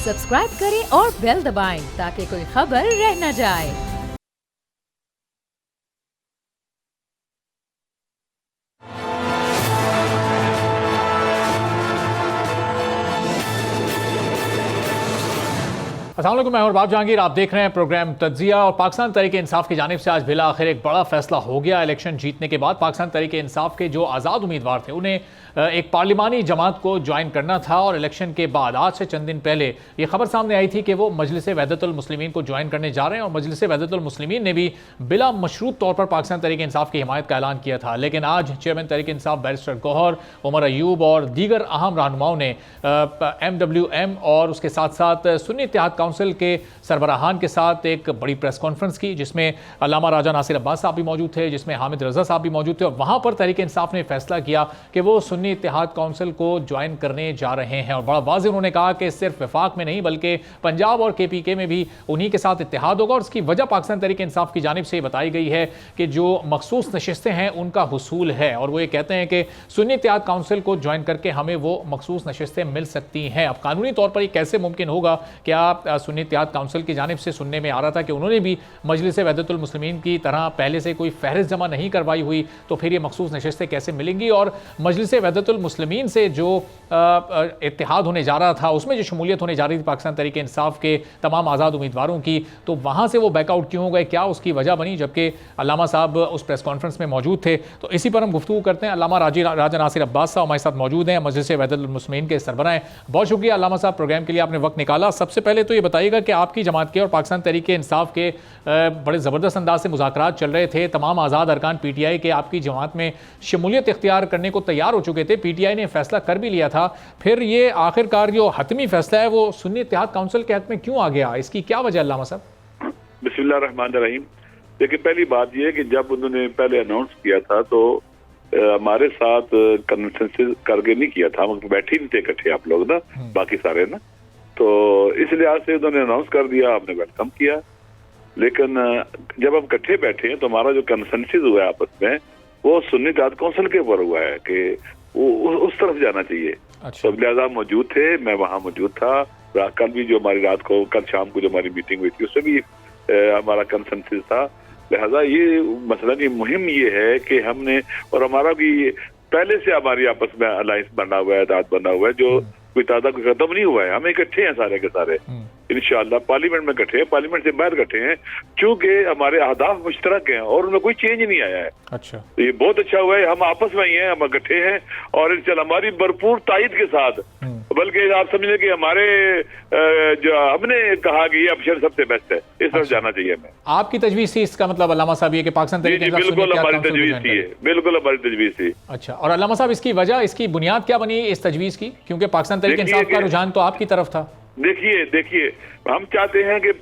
Subscribe करें और bell दबाएं ताकि कोई खबर रह न जाए। अस्सलाम वालेकुम, मैं बाब जहांगीर। आप देख रहे हैं प्रोग्राम तज्जिया। और पाकिस्तान तहरीक इंसाफ की जानिब से आज बिला आखिर एक बड़ा फैसला हो गया। इलेक्शन जीतने के बाद पाकिस्तान तहरीक इंसाफ के जो आज़ाद उम्मीदवार थे उन्हें एक पार्लिमानी जमात को ज्वाइन करना था। और इलेक्शन के बाद आज से चंद दिन पहले ये खबर सामने आई थी कि वो मजलिस वहदतुल मुस्लिमीन को ज्वाइन करने जा रहे हैं। और मजलिस वहदतुल मुस्लिमीन ने भी बिला मशरूत तौर पर पाकिस्तान तहरीक इंसाफ की हिमायत का ऐलान किया था। लेकिन आज चेयरमैन तहरीक इंसाफ बैरिस्टर गौहर, उमर अयूब और दीगर अहम रहनुमाओं ने MWM और उसके साथ साथ सुन्नी इत्तेहाद काउंसिल के सरबराहान के साथ एक बड़ी प्रेस कॉन्फ्रेंस की, जिसमें अल्लामा राजा नासिर अब्बास साहब भी मौजूद थे, जिसमें हामिद रजा साहब भी मौजूद थे। और वहाँ पर तहरीक इंसाफ ने फैसला किया कि वो सुन्नी इत्तेहाद काउंसिल को ज्वाइन करने जा रहे हैं। और बड़ा वाज़ेह उन्होंने कहा कि सिर्फ वफाक में नहीं बल्कि पंजाब और KPK में भी उन्हीं के साथ इत्तेहाद होगा। और उसकी वजह पाकिस्तान तहरीक इंसाफ की जानिब से बताई गई है कि जो मखसूस नशिस्तें हैं उनका हुसूल है। और वो ये कहते हैं कि सुन्नी इत्तेहाद काउंसिल को ज्वाइन करके हमें वो मखसूस नशिस्तें मिल सकती हैं। अब कानूनी तौर पर ये कैसे मुमकिन होगा? क्या सुन्नी इत्तेहाद काउंसिल की जानिब से सुनने में आ रहा था कि उन्होंने भी मजलिस वहदतुल मुस्लिमीन की तरह पहले से कोई फहरिस्त जमा नहीं करवाई हुई, तो फिर ये मखसूस नशिस्तें कैसे मिलेंगी? और मजलिस वहदतुल मुस्लिमीन से जो इत्तेहाद होने जा रहा था उसमें जो शमूलियत होने जा रही थी पाकिस्तान तहरीक इंसाफ के तमाम आज़ाद उम्मीदवारों की, तो वहाँ से वो बैकआउट क्यों हो गए? क्या उसकी वजह बनी? जबकि अल्लामा साहब उस प्रेस कॉन्फ्रेंस में मौजूद थे। तो इसी पर हम गुफ्तगू करते हैं। अल्लामा राजा नासिर अब्बास साहब हमारे साथ मौजूद हैं, मजलिस वहदतुल मुस्लिमीन के सरबराह हैं। बहुत शुक्रिया अल्लामा साहब, प्रोग्राम के लिए आपने वक्त निकाला। सबसे पहले तो ये बताइएगा कि आपकी जमात के और पाकिस्तान तहरीक इंसाफ के बड़े ज़बरदस्त अंदाज से मुज़ाकरात चल रहे थे। तमाम आज़ाद अरकान PTI के आपकी जमात में शमूलियत इख्तियार करने को तैयार हो चुके थे। PTI ने फैसला कर भी लिया था। फिर ये आखिरकार जो हतमी फैसला है वो सुन्नी इत्तेहाद काउंसिल के हक में क्यों आ गया? इसकी क्या वजह अल्लामा साहब? बिस्मिल्लाह रहमान रहीम। देखिए, पहली बात यह कि जब उन्होंने पहले अनाउंस किया था तो हमारे साथ कंसेंसस करके नहीं किया था, हम बैठे नहीं थे इकट्ठे आप लोग ना, बाकी सारे ना, तो इस लिहाज से उन्होंने अनाउंस कर दिया, हमने वेलकम किया। लेकिन जब हम इकट्ठे बैठे हैं तो हमारा जो कंसेंसस हुआ है आपस में वो सुन्नी इत्तेहाद काउंसिल के ऊपर हुआ है कि वो उस तरफ जाना चाहिए। अच्छा। तो लिहाजा मौजूद थे, मैं वहाँ मौजूद था। कल भी जो हमारी रात को, कल शाम को जो हमारी मीटिंग हुई थी उसमें भी हमारा कंसेंसस था। लिहाजा ये मसला नहीं, मुहिम ये है कि हमने, और हमारा भी पहले से हमारी आपस में अलायंस बना हुआ है, दाद बना हुआ है, जो कोई तादा कोई खत्म नहीं हुआ है। हम इकट्ठे हैं सारे के सारे, इंशाअल्लाह पार्लियामेंट में इकट्ठे हैं, पार्लियामेंट से बाहर इकट्ठे हैं, क्योंकि हमारे अहदाफ मुश्तरक हैं और उनमें कोई चेंज नहीं आया है। अच्छा, तो ये बहुत अच्छा हुआ है, हम आपस में ही हैं, हम इकट्ठे हैं और इंशाअल्लाह हमारी भरपूर तायद के साथ, बल्कि आप समझे कि हमारे जो हमने कहा कि ये ऑप्शन सबसे बेस्ट है, इस तरफ जाना चाहिए हमें। आपकी तजवीज़ थी, इसका मतलब अल्लामा साहब ये कि पाकिस्तान तहरीक इंसाफ बिल्कुल हमारी तजवीज़ थी, बिल्कुल हमारी तजवीज़ थी। अच्छा, और अल्लामा साहब इसकी वजह, इसकी बुनियाद क्या बनी इस तजवीज़ की? क्योंकि पाकिस्तान तहरीक इंसाफ का रुझान तो आपकी तरफ था। देखिए हम चाहते हैं कि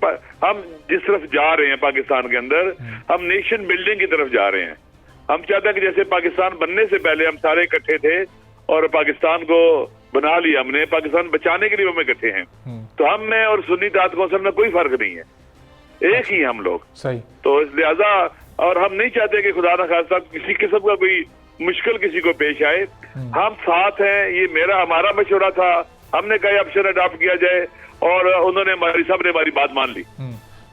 हम जिस तरफ जा रहे हैं पाकिस्तान के अंदर, हम नेशन बिल्डिंग की तरफ जा रहे हैं। हम चाहते हैं कि जैसे पाकिस्तान बनने से पहले हम सारे इकट्ठे थे और पाकिस्तान को बना लिया हमने, पाकिस्तान बचाने के लिए हम इकट्ठे हैं। तो हम में और सुन्नी इत्तेहाद काउंसिल में कोई फर्क नहीं है, एक ही हम लोग। सही। तो इस लिहाजा, और हम नहीं चाहते कि खुदा न खास्ता किसी किस्म का कोई मुश्किल किसी को पेश आए। हम साथ हैं, ये हमारा मशवरा था, हमने कहा ऑप्शन अडॉप्ट किया जाए और उन्होंने हमारी बात मान ली।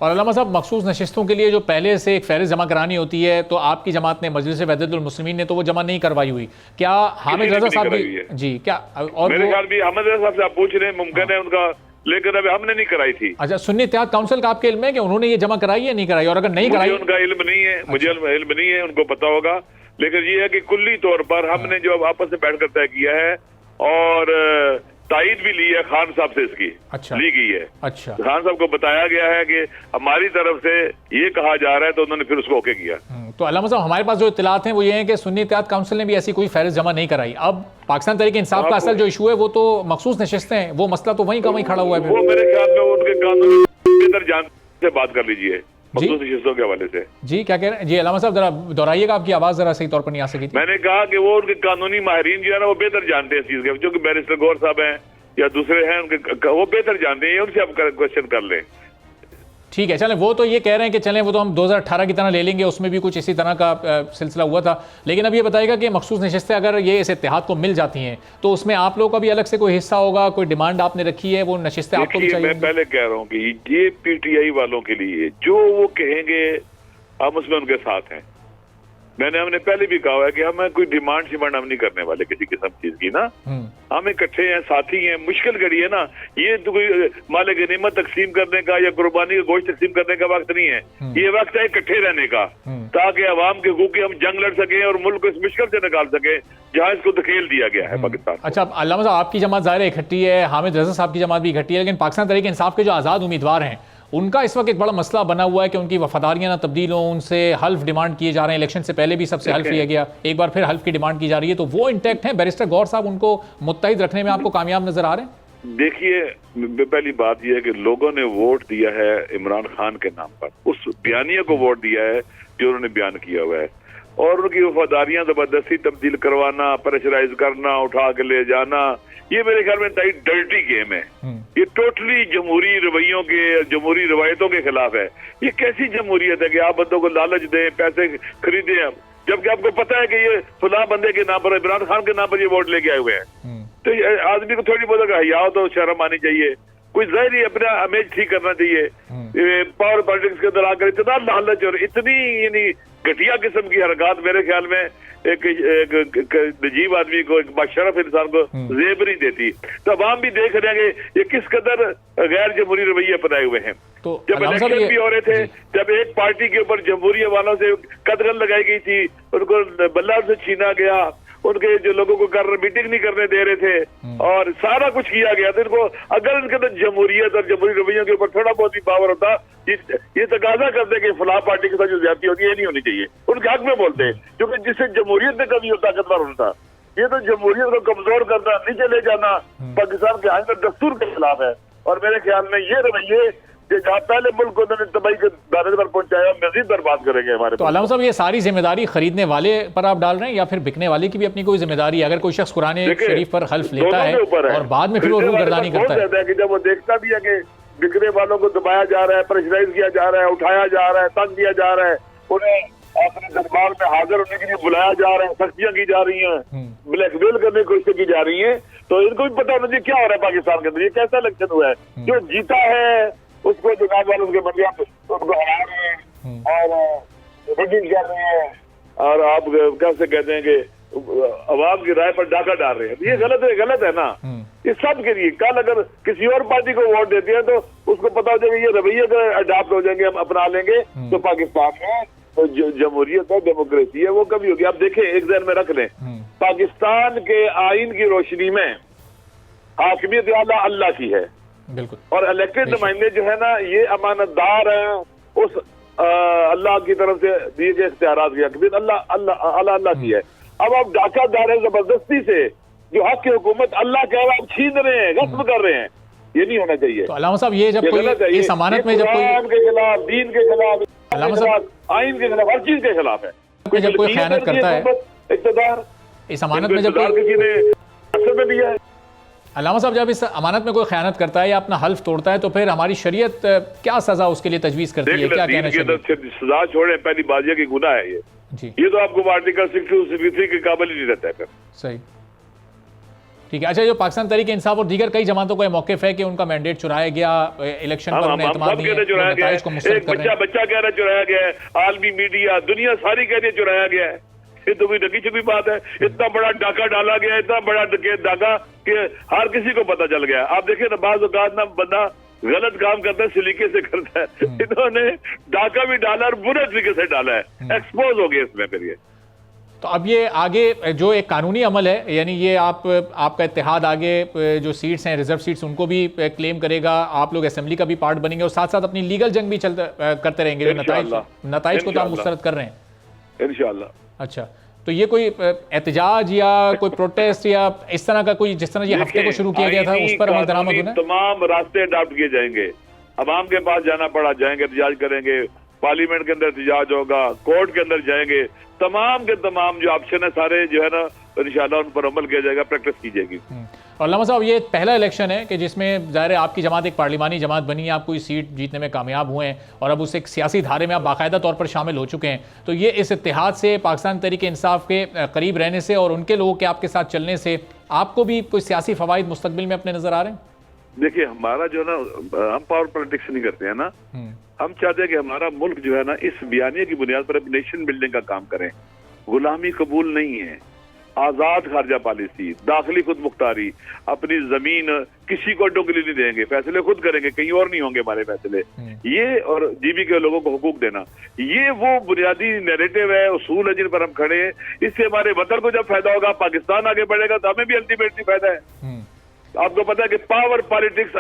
और अल्लामा साहब, मखसूस नशिस्तों के लिए जो पहले से एक फहरिस्त जमा करानी होती है, तो आपकी जमात ने, मजलिस वहदतुल मुस्लिमीन ने तो वो जमा नहीं करवाई हुई। क्या हामिद रजा साहब भी? जी, क्या? और मेरे ख्याल भी हामिद रजा साहब से आप पूछ रहे हैं, मुमकिन है उनका, लेकिन अभी हमने नहीं कराई थी। अच्छा, सुन्नी इत्तेहाद काउंसिल का आपके इल्म है कि उन्होंने ये जमा कराई है, नहीं कराई? और अगर नहीं कराई, उनका इल्म नहीं है, मुझे इल्म नहीं है, उनको पता होगा। लेकिन ये है कि कुल्ली तौर पर हमने जो आपस में बैठ कर तय किया है और तायद भी ली है खान साहब से, इसकी अच्छा, ली गई है। अच्छा, खान साहब को बताया गया है कि हमारी तरफ से ये कहा जा रहा है, तो उन्होंने फिर उसको ओके किया। तो अल्लामा साहब, हमारे पास जो इत्तलात हैं वो ये हैं कि सुन्नी इत्तेहाद काउंसिल ने भी ऐसी कोई फहरिस्त जमा नहीं कराई। अब पाकिस्तान तहरीक इंसाफ का असल जो इशू है वो तो मखसूस नशिस्तें हैं, वो मसला तो वहीं का वहीं खड़ा हुआ है। वो मेरे ख्याल में उनके कानूनी बेहतर जान से बात कर लीजिए मखसूस नशिस्तों के हवाले से। जी, क्या कह रहे हैं? जी अल्लामा साहब, जरा दोहराइएगा, आपकी आवाज जरा सही तौर पर नहीं आ सकी थी। मैंने कहा कि वो उनके कानूनी माहिरीन जो है ना, वो बेहतर जानते हैं इस चीज के, जो कि बैरिस्टर गौहर साहब हैं या दूसरे हैं, उनके वो बेहतर जानते हैं, उनसे आप क्वेश्चन कर लें। ठीक है, चलें वो तो ये कह रहे हैं कि चलें वो तो हम 2018 की तरह ले लेंगे, उसमें भी कुछ इसी तरह का सिलसिला हुआ था। लेकिन अब ये बताएगा कि मखसूस नशिस्तें अगर ये इस इत्तेहाद को मिल जाती हैं तो उसमें आप लोगों का भी अलग से कोई हिस्सा होगा, कोई डिमांड आपने रखी है, वो नशिस्तें आपको भी चाहिए? मैं पहले कह रहा हूँ कि ये पीटीआई वालों के लिए जो वो कहेंगे हम उसमें उनके साथ हैं। हमने पहले भी कहा है कि हम कोई डिमांड शिमांड हम नहीं करने वाले किसी किस्म चीज की ना। हम इकट्ठे हैं, साथी हैं। मुश्किल घड़ी है ना, ये तो कोई माले गनीमत तकसीम करने का या कुर्बानी का गोश्त तकसीम करने का वक्त नहीं है। ये वक्त है इकट्ठे रहने का, ताकि अवाम के हकूक़ की हम जंग लड़ सकें और मुल्क को इस मुश्किल से निकाल सकें जहाँ इसको धकेल दिया गया है पाकिस्तान। अच्छा, अल्लामा साहब आपकी जमात ज़ाहिर है इकट्ठी है, हामिद रज़ा साहब की जमात भी इकट्ठी है, लेकिन पाकिस्तान तहरीक इंसाफ के जो आज़ाद उम्मीदवार हैं उनका इस वक्त एक बड़ा मसला बना हुआ है कि उनकी वफादारियां ना तब्दील हों, उनसे हल्फ डिमांड किए जा रहे हैं। इलेक्शन से पहले भी सबसे हल्फ लिया गया, एक बार फिर हल्फ की डिमांड की जा रही है, तो वो इंटैक्ट है? बैरिस्टर गौर साहब उनको मुत्तहिद रखने में आपको कामयाब नजर आ रहे हैं? देखिए, पहली बात यह है कि लोगों ने वोट दिया है इमरान खान के नाम पर, उस बयानिया को वोट दिया है जो उन्होंने बयान किया हुआ है, और उनकी वफादारियां जबरदस्ती तब्दील करवाना, प्रेशराइज करना, उठा के ले जाना, ये मेरे ख्याल में इंतहाई डर्टी गेम है। ये टोटली जमहूरी रवैयों के, जमहूरी रवायतों के खिलाफ है। ये कैसी जमहूरियत है कि आप बंदों को लालच दें, पैसे खरीदें, जबकि आपको पता है कि ये फलां बंदे के नाम पर, इमरान खान के नाम पर ये वोट लेके आए हुए हैं। तो आदमी को थोड़ी बहुत हया तो शर्म आनी चाहिए, कोई ज़ाहिर अपना इमेज ठीक करना चाहिए। पावर पॉलिटिक्स के अंदर आकर इतना लालच और इतनी यानी घटिया किस्म की हरकत मेरे ख्याल में एक नजीब आदमी को, एक बाशरफ इंसान को जेब नहीं देती। तो अवाम भी देख रहे हैं कि ये किस कदर गैर जमहूरी रवैये अपनाए हुए हैं। तो जब इलेक्शन भी हो रहे थे, जब एक पार्टी के ऊपर जमहूरिया वालों से कदगन लगाई गई थी, उनको बल्ला से छीना गया, उनके जो लोगों को मीटिंग नहीं करने दे रहे थे और सारा कुछ किया गया था। इनको अगर इनके अंदर जमहूरियत और जमहूरी रवैयों के ऊपर थोड़ा बहुत भी पावर होता, ये तकाजा करते कि फलाह पार्टी के साथ जो ज्यादती होती है ये नहीं होनी चाहिए, उनके हक में बोलते, क्योंकि जिससे जमहूरियत में कभी ताकतवर होता। ये तो जमहूरियत को कमजोर करना, नीचे ले जाना पाकिस्तान के आइन और दस्तूर के खिलाफ है। और मेरे ख्याल में ये रवैये जहाँ पहले मुल्क को उन्होंने तबाही के दायरे पर पहुंचाया, मजीद बर्बाद करेंगे हमारे। तो अल्लामा साहब, ये सारी जिम्मेदारी खरीदने वाले पर आप डाल रहे हैं या फिर बिकने वाले की भी अपनी कोई जिम्मेदारी है? अगर कोई शख्स कुरान शरीफ पर हल्फ लेता है और बाद में फिर वो रूगर्दानी करता है कि जब वो देखता भी है कि बिकने वालों को दबाया जा रहा है, प्रेशराइज किया जा रहा है, उठाया जा रहा है, तंग किया जा रहा है, उन्हें अपने दरबार में हाजिर होने के लिए बुलाया जा रहा है, सख्तियां की जा रही हैं, ब्लैकमेल करने की कोशिश की जा रही है, तो इनको भी पता होना चाहिए क्या हो रहा है पाकिस्तान के अंदर, ये कैसा इलेक्शन हुआ है। जो जीता है उसको जुनाब वाले उसके बंदियां उनको हरा रहे हैं और रिगिंग कर रहे हैं, और आप कैसे कहते हैं कि अवाम की राय पर डाका डाल रहे हैं। ये गलत है ना, ये सब के लिए। कल अगर किसी और पार्टी को वोट देते हैं तो उसको पता हो जाएगा ये रवैये अडॉप्ट हो जाएंगे, हम अपना लेंगे, तो पाकिस्तान में तो जमहूरियत है, डेमोक्रेसी है, वो कभी होगी। आप देखें, एक ज़हन में रख लें, पाकिस्तान के आइन की रोशनी में हाकिमियत अल्लाह की है, बिल्कुल, और इलेक्टेड नुमाइंदे जो है ना ये अमानतदार हैं उस अल्लाह की तरफ से दिए गए इख्तियारात की। हकीकत अल्लाह की है। अब आप डाका डाल रहे हैं जबरदस्ती से, जो हक की हुकूमत अल्लाह कह रहा है आप छीन रहे हैं, गस्ब कर रहे हैं, ये नहीं होना चाहिए। तो अल्लामा साहब, ये जब कोई इस अमानत में जब कोई के खिलाफ, दीन के खिलाफ, आइन के खिलाफ, हर चीज के खिलाफ है। जब कोई खयानत करता है इक़्तिदार, इस अमानत में जब किसी ने दिया है, अल्लामा साहब जब इस अमानत में कोई खयानत करता है या अपना हल्फ तोड़ता है तो फिर हमारी शरीयत क्या सजा उसके लिए तजवीज करती है? क्या कहना चाहिए? सजा छोड़े, पहली बात यह कि गुनाह है ये जी। ये तो आपको आर्टिकल 663 के काबिल ही नहीं रहता है फिर। सही, ठीक है। अच्छा, जो पाकिस्तान तहरीक इंसाफ और दीगर कई जमातों का यह मौक़िफ़ है कि उनका मैंडेट चुराया गया, इलेक्शन पर उन्हें एतमाद नहीं है, बच्चा कह रहा चुराया गया है, आलमी मीडिया दुनिया सारी कह रही है चुराया गया है। ये तो कोई ढकी छुपी बात है। इतना बड़ा डाका डाला गया, इतना बड़ा डाका कि हर किसी को पता चल गया। आप देखिए ना, बाज़ औक़ात ना बंदा गलत काम करता है, सलीके से करता है, इन्होंने डाका भी डाला और बुरे तरीके से डाला है, एक्सपोज हो गया इसमें फिर ये। तो अब ये आगे जो एक कानूनी अमल है, यानी ये आपका इत्तेहाद आगे जो सीट्स हैं, रिजर्व सीट्स, उनको भी क्लेम करेगा, आप लोग असेंबली का भी पार्ट बनेंगे और साथ साथ अपनी लीगल जंग भी करते रहेंगे। नताइज को तो आप मुस्तरद कर रहे हैं इंशाअल्लाह। अच्छा, तो ये कोई एहतजाज या कोई प्रोटेस्ट या इस तरह का कोई, जिस तरह ये हफ्ते को शुरू किया गया था, उस पर अमल दरामद होना? तमाम रास्ते अडॉप्ट किए जाएंगे। अवाम के पास जाना पड़ा, जाएंगे, एहतजाज करेंगे, पार्लियामेंट के अंदर एहतजाज होगा, कोर्ट के अंदर जाएंगे, तमाम के तमाम जो ऑप्शन है सारे जो है ना इंशाल्लाह उन पर अमल किया जाएगा, प्रैक्टिस की जाएगी। और अल्लामा साहब, ये पहला इलेक्शन है कि जिसमें ज़ाहिर है आपकी जमात एक पार्लिमानी जमात बनी है, आप कोई सीट जीतने में कामयाब हुए हैं और अब उस एक सियासी धारे में आप बाकायदा तौर पर शामिल हो चुके हैं। तो ये इस इत्तेहाद से, पाकिस्तान तहरीक इंसाफ के करीब रहने से और उनके लोगों के आपके साथ चलने से आपको भी कोई सियासी फ़वाइद मुस्तकबिल में अपने नज़र आ रहे हैं? देखिए, हमारा जो है ना, हम पावर पॉलिटिक्स नहीं करते हैं ना। हम चाहते हैं कि हमारा मुल्क जो है ना इस बयानिए की बुनियाद पर नेशन बिल्डिंग का काम करें। गुलामी कबूल नहीं है, आजाद खारजा पॉलिसी, दाखिली खुद मुख्तारी, अपनी जमीन किसी को डोगली नहीं देंगे, फैसले खुद करेंगे, कहीं और नहीं होंगे हमारे फैसले, ये और जीबी के लोगों को हुकूक देना, ये वो बुनियादी नैरेटिव है, उसूल है जिन पर हम खड़े हैं। इससे हमारे वतन को जब फायदा होगा, पाकिस्तान आगे बढ़ेगा, तो हमें भी अल्टीमेटली फायदा है। आपको पता है कि पावर पॉलिटिक्स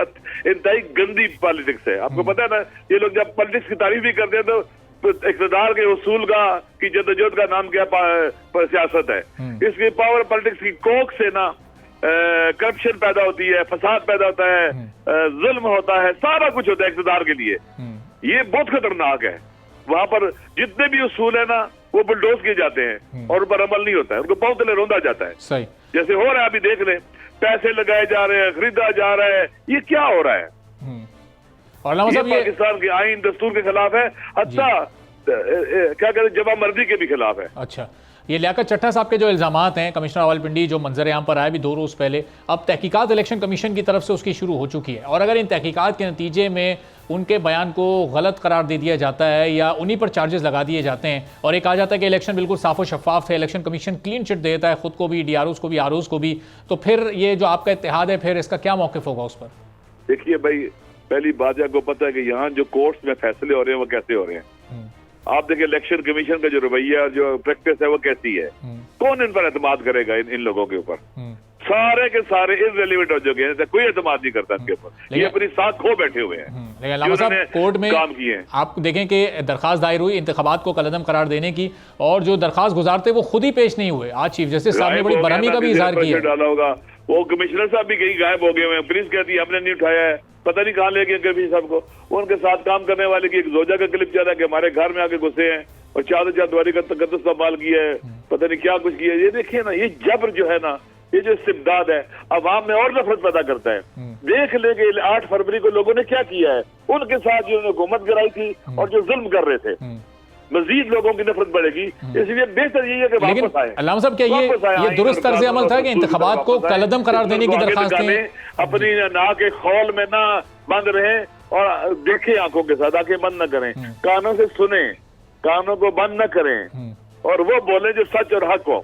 इंतहाई गंदी पॉलिटिक्स है। आपको पता है ना, ये लोग जब पॉलिटिक्स की तारीफ भी करते हैं तो इक़्तिदार के उसूल का की जद्दोजहद का नाम क्या सियासत है। इसकी पावर पॉलिटिक्स की कोख से ना करप्शन पैदा होती है, फसाद पैदा होता है, जुल्म होता है, सारा कुछ होता है इक़्तिदार के लिए। ये बहुत खतरनाक है। वहां पर जितने भी उसूल है ना वो बुलडोज किए जाते हैं और उन पर अमल नहीं होता है, उनको पांव तले रौंदा जाता है। सही जैसे हो रहा है, अभी देख लें, पैसे लगाए जा रहे हैं, खरीदा जा रहा है, ये क्या हो रहा है? और ये पाकिस्तान के आईन दस्तूर के खिलाफ है, हत्ता क्या कहते हैं जमा मर्जी के भी खिलाफ है। अच्छा, ये लियाकत चट्टा साहब के जो इल्ज़ामात हैं कमिश्नर रावलपिंडी, जो मंजर आम पर आए भी 2 रोज़ पहले, अब तहकीकात इलेक्शन कमीशन की तरफ से उसकी शुरू हो चुकी है और अगर इन तहकीकात के नतीजे में उनके बयान को गलत करार दे दिया जाता है या उन्हीं पर चार्जेस लगा दिए जाते हैं और ये कहा जाता है कि इलेक्शन बिल्कुल साफ और शफाफ है, इलेक्शन कमीशन क्लीन चिट देता है खुद को भी, DROs को भी, ROs को भी, तो फिर ये जो आपका इत्तेहाद है, फिर इसका क्या मौक़िफ़ होगा उस पर? देखिए भाई, पहली बात आपको पता है कि यहाँ जो कोर्ट्स में फैसले हो रहे हैं वो कैसे हो रहे हैं। आप देखिए, इलेक्शन कमीशन का जो रवैया और जो प्रैक्टिस है वो कैसी है। कौन इन पर एतमाद करेगा? इन लोगों के ऊपर सारे के सारे इररिलेवेंट हो चुके हैं, कोई एतमाद नहीं करता इनके ऊपर। ये अपनी साथ खो बैठे हुए हैं। लेकिन अल्लामा साहब, कोर्ट में काम किए हैं। आप देखें कि दरखास्त दायर हुई इंतखाबात को कलअदम करार देने की और जो दरखास्त गुजारते वो खुद ही पेश नहीं हुए। आज चीफ जस्टिस साहब ने बड़ी बरहमी का भी इजहार किया। डाला होगा, वो कमिश्नर साहब भी कहीं गायब हो गए हुए हैं, पुलिस कहती है हमने नहीं उठाया है, पता नहीं कहाँ ले गए कभी सबको। उनके साथ काम करने वाले की एक जोजा का क्लिप ज्यादा कि हमारे घर में आके घुसे हैं और चादवारी का तकद्दुस संभाल किया है, पता नहीं क्या कुछ किया है। ये देखिए ना, ये जबर जो है ना, ये जो इस्तिबदाद है, अवाम में और नफरत पैदा करता है। देख ले कि 8 फरवरी को लोगों ने क्या किया है उनके साथ, जो हुकूमत गिराई थी और जो जुल्म कर रहे थे। मजीद लोगों की नफरत बढ़ेगी, इसलिए बेहतर यही है कि वापस आए। अल्लामा साहब, क्या ये दुरुस्त तर्ज अमल था कि इंतखाबात को कलअदम करार देने की दरखास्तें अपनी ना के खौल में ना बंद रहे और देखे, आंखों के साथ आंखें बंद न करें, कानों से सुने, कानों को बंद न करें और वो बोले जो सच और हक हो।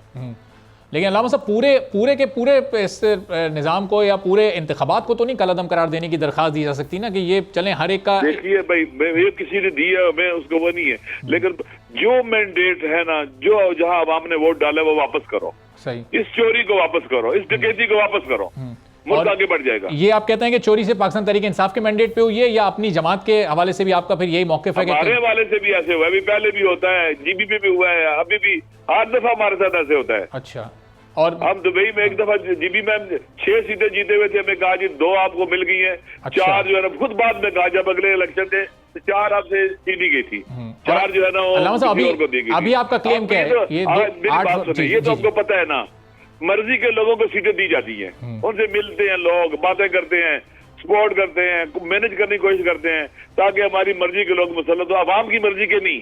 लेकिन अल्लामा साहब, पूरे के पूरे इस निज़ाम को या पूरे इंतखाबात को तो नहीं कलअदम करार देने की दरखास्त दी जा सकती ना, कि ये चलें हर एक का। देखिए भाई, ये किसी ने दी है, मैं उसको वो नहीं है, लेकिन जो मैंडेट है ना, जो जहां आवाम ने वोट डाला वो वापस करो। सही, इस चोरी को वापस करो, इस डकैती को वापस करो, मुल्क आगे बढ़ जाएगा। ये आप कहते हैं कि चोरी से पाकिस्तान तहरीक इंसाफ के मैंडेट पे हुई है या अपनी जमात के हवाले से भी आपका फिर यही मौक़िफ़ है? हमारे हवाले से भी ऐसे हुआ है, अभी पहले भी होता है, जीबी पे भी हुआ है, अभी भी हर दफा हमारे साथ ऐसे होता है। अच्छा, और हम दुबई में एक दफा जीबी में 6 सीटें जीते हुए थे, हमें कहा जी 2 आपको मिल गई हैं। अच्छा। 4 जो है ना खुद बाद में कहा, जब अगले इलेक्शन थे 4 आपसे छीनी गई थी, 4 जो है ना वो किसी और को दी गई। अभी आपका क्लेम क्या है? ये तो आपको पता है ना, मर्जी के लोगों को सीटें दी जाती हैं, उनसे मिलते हैं लोग, बातें करते हैं, सपोर्ट करते हैं, मैनेज करने की कोशिश करते हैं ताकि हमारी मर्जी के लोग मुसल्लत हो, अवाम की मर्जी के नहीं,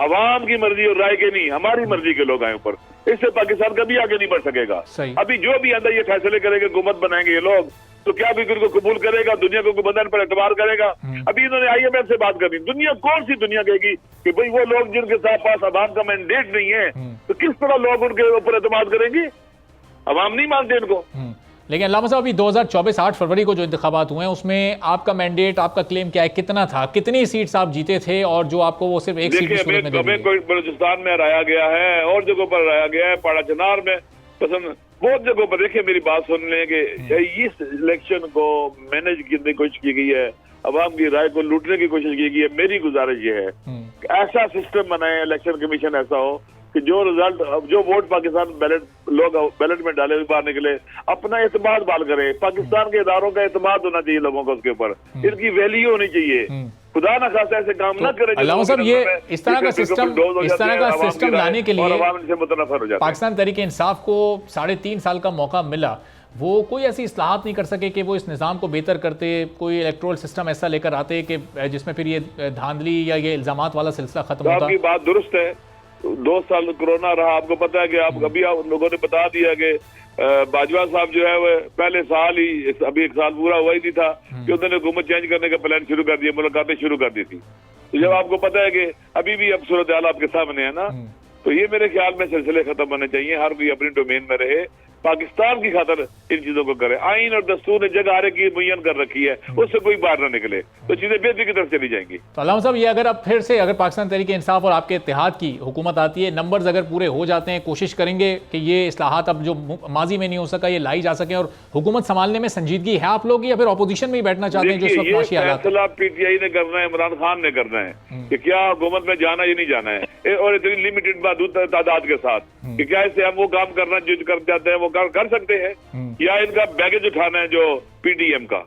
अवाम की मर्जी और राय के नहीं, हमारी मर्जी के लोग आए ऊपर। इससे पाकिस्तान कभी आगे नहीं बढ़ सकेगा। अभी जो भी अंदर ये फैसले करेंगे, हुकूमत बनाएंगे ये लोग, तो क्या भी उनको कबूल करेगा? दुनिया को बंधन पर एतबार करेगा? अभी इन्होंने IMF से बात करी, दुनिया कौन सी दुनिया कहेगी कि भाई वो लोग जिनके साथ पास अवाम का मैंडेट नहीं है, तो किस तरह लोग उनके ऊपर एतबार करेंगे? अवाम नहीं मानते इनको। लेकिन अल्लामा साहब, अभी 2024 8 फरवरी को जो इंतखाबात हुए हैं उसमें आपका मैंडेट, आपका क्लेम क्या है, कितना था, कितनी सीट्स आप जीते थे और जो आपको वो सिर्फ एक सीट की सूरत में हमें बलूचिस्तान में हराया गया है और जगहों पर हराया गया है, पाड़ा चनार में, पसंद बहुत जगहों पर। देखिए मेरी बात सुन लें कि इस इलेक्शन को मैनेज करने की कोशिश की गई है, अवाम की राय को लूटने की कोशिश की गई है। मेरी गुजारिश ये है ऐसा सिस्टम बनाए, इलेक्शन कमीशन ऐसा हो कि जो रिजल्ट, जो वोट पाकिस्तान बैलेट में डाले बाहर निकले, अपना एतमाद बहाल करे। पाकिस्तान के इदारों का एतमाद होना चाहिए लोगों को उसके ऊपर, इनकी वैल्यू होनी चाहिए। खुदा ना खासा ऐसे काम ना करे। अल्लामा साहब, ये इस तरह का सिस्टम लाने के लिए पाकिस्तान तहरीक इंसाफ को 3.5 साल का मौका मिला। वो कोई ऐसी इस्लाहात नहीं कर सके कि वो इस निज़ाम को बेहतर करते, कोई इलेक्ट्रोल सिस्टम ऐसा लेकर आते कि जिसमें फिर ये धांधली या ये इल्ज़ामात वाला सिलसिला खत्म होता? आपकी बात दुरुस्त है। 2 साल कोरोना रहा, आपको पता है कि आप अभी लोगों ने बता दिया कि बाजवा साहब जो है वो पहले साल ही, अभी 1 साल पूरा हुआ ही नहीं था कि उन्होंने हुकूमत चेंज करने का प्लान शुरू कर दिया, मुलाकातें शुरू कर दी थी। तो जब आपको पता है कि अभी भी अब सूरत हाल आपके सामने है ना, तो ये मेरे ख्याल में सिलसिले खत्म होने चाहिए। हर कोई अपनी डोमेन में रहे, पाकिस्तान की खातर इन चीजों को करे। आइन और दस्तूर ने जगह हर एक की मुय्यन कर रखी है, उससे कोई बाहर ना निकले तो चीजें बेहतरी की तरफ चली जाएंगी। तो अल्लामा साहब, ये अगर अब फिर से अगर पाकिस्तान तहरीक इंसाफ और आपके इत्तेहाद की हुकूमत आती है, नंबर्स अगर पूरे हो जाते हैं, कोशिश करेंगे कि ये इस्लाहात अब जो माजी में नहीं हो सका ये लाई जा सके और हुकूमत संभालने में संजीदगी है आप लोग, या फिर अपोजिशन में ही बैठना चाहते हैं जो इस वक्त माशी हालात? फैसला पीटीआई ने करना है, इमरान खान ने करना है कि क्या हुकूमत में जाना या नहीं जाना है, और इतनी लिमिटेड तादाद के साथ कि क्या इससे हम वो काम करना जो कर जाते हैं वो कर सकते हैं, या इनका बैगेज उठाना है जो पीडीएम का।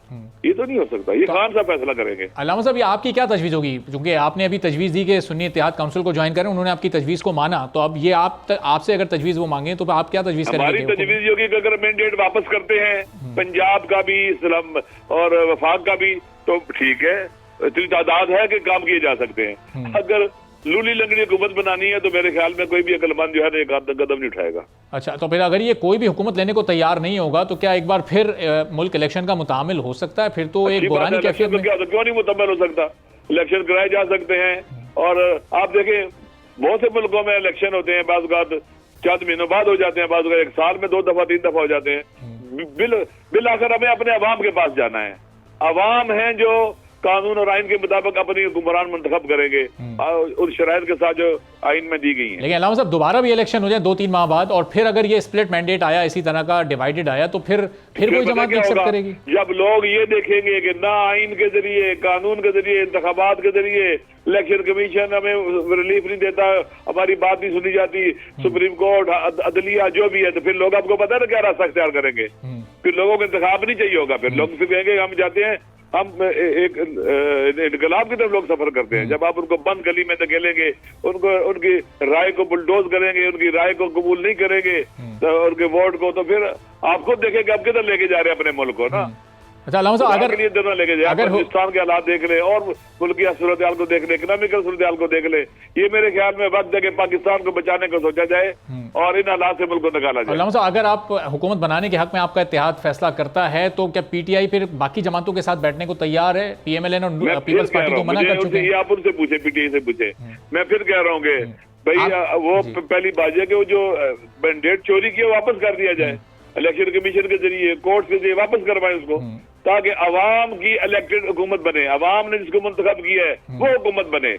ये तो नहीं हो सकता, ये खान सा फैसला करेंगे। अल्लामा साहब, ये आपकी क्या तजवीज़ होगी? क्योंकि आपने अभी तजवीज़ दी कि सुन्नी इत्तेहाद काउंसिल को ज्वाइन करें, उन्होंने आपकी तजवीज़ को माना, तो अब ये आपसे अगर तजवीज़ वो मांगे तो आप क्या तजवीज़ करेंगे? हमारी तजवीज़ होगी कि अगर मैंडेट वापस करते हैं पंजाब का भी, इस्लाम और वफाक का भी, तो ठीक है, इतनी तादाद है कि काम किए जा सकते हैं। अगर लूली लंगड़ी हुकूमत बनानी है तो मेरे ख्याल में कोई भी अकलमंद जो है एक कदम नहीं उठाएगा। अच्छा, तो फिर अगर ये कोई भी हुकूमत लेने को तैयार नहीं होगा तो क्या एक बार फिर मुल्क इलेक्शन का मुतामिल हो सकता है? फिर तो एक बुरानी कैफियत में क्यों नहीं मुतामिल हो सकता? इलेक्शन कराए जा सकते हैं, और आप देखें बहुत से मुल्कों में इलेक्शन होते हैं, बाज़ चंद महीनों बाद हो जाते हैं, बाज़ 1 साल में 2 दफा 3 दफा हो जाते हैं। बिल आखिर हमें अपने अवाम के पास जाना है। अवाम है जो कानून और आइन के मुताबिक अपनी हुक्मरान मुंतखब करेंगे उन शराइत के साथ जो आइन में दी गई है। लेकिन अल्लामा साहब, दोबारा भी इलेक्शन हो जाए 2-3 माह बाद, और फिर अगर ये स्प्लिट मैंडेट आया इसी तरह का, डिवाइडेड आया, तो फिर कोई जमात एक्सेप्ट करेगी? जब लोग ये देखेंगे कि ना आइन के जरिए, कानून के जरिए, इंतखाबात के जरिए इलेक्शन कमीशन हमें रिलीफ नहीं देता, हमारी बात नहीं सुनी जाती, सुप्रीम कोर्ट, अदलिया जो भी है, तो फिर लोग, आपको पता है ना क्या रास्ता इख्तियार करेंगे? फिर लोगों को इंतखाब नहीं चाहिए होगा, फिर लोग फिर कहेंगे हम जाते हैं, हम एक इनकलाब की तरफ लोग सफर करते हैं। जब आप उनको बंद गली में धकेलेंगे, उनको उनकी राय को बुलडोज करेंगे, उनकी राय को कबूल नहीं करेंगे, तो उनके वोट को, तो फिर आप खुद देखेंगे आप किधर लेके जा रहे हैं अपने मुल्क को ना। अच्छा अल्लामा साहब, अगर लेके जाए, पाकिस्तान के हालात देख ले और मुल्क की सूरत हाल को देख ले, इकोनॉमिकल सूरत हाल को देख ले, ये मेरे ख्याल में वक्त है कि पाकिस्तान को बचाने को सोचा जाए और इन हालात से मुल्क को निकाला जाए। अल्लामा साहब, अगर आप हुकूमत बनाने के हक में आपका इत्तेहाद फैसला करता है तो क्या पीटीआई फिर बाकी जमातों के साथ बैठने को तैयार है? पीएमएलएन और पीपल्स पार्टी तो मना कर चुके हैं। आप उनसे पूछे, पीटीआई से पूछे। मैं फिर कह रहा हूँ कि भाई वो पहली बात है कि वो जो मैंडेट चोरी किया वापस कर दिया जाए, इलेक्शन कमीशन के जरिए, कोर्ट के जरिए वापस करवाएं उसको, ताकि अवाम की इलेक्टेड हुकूमत बने, अवाम ने जिसको मुंतखब किया है वो हुकूमत बने।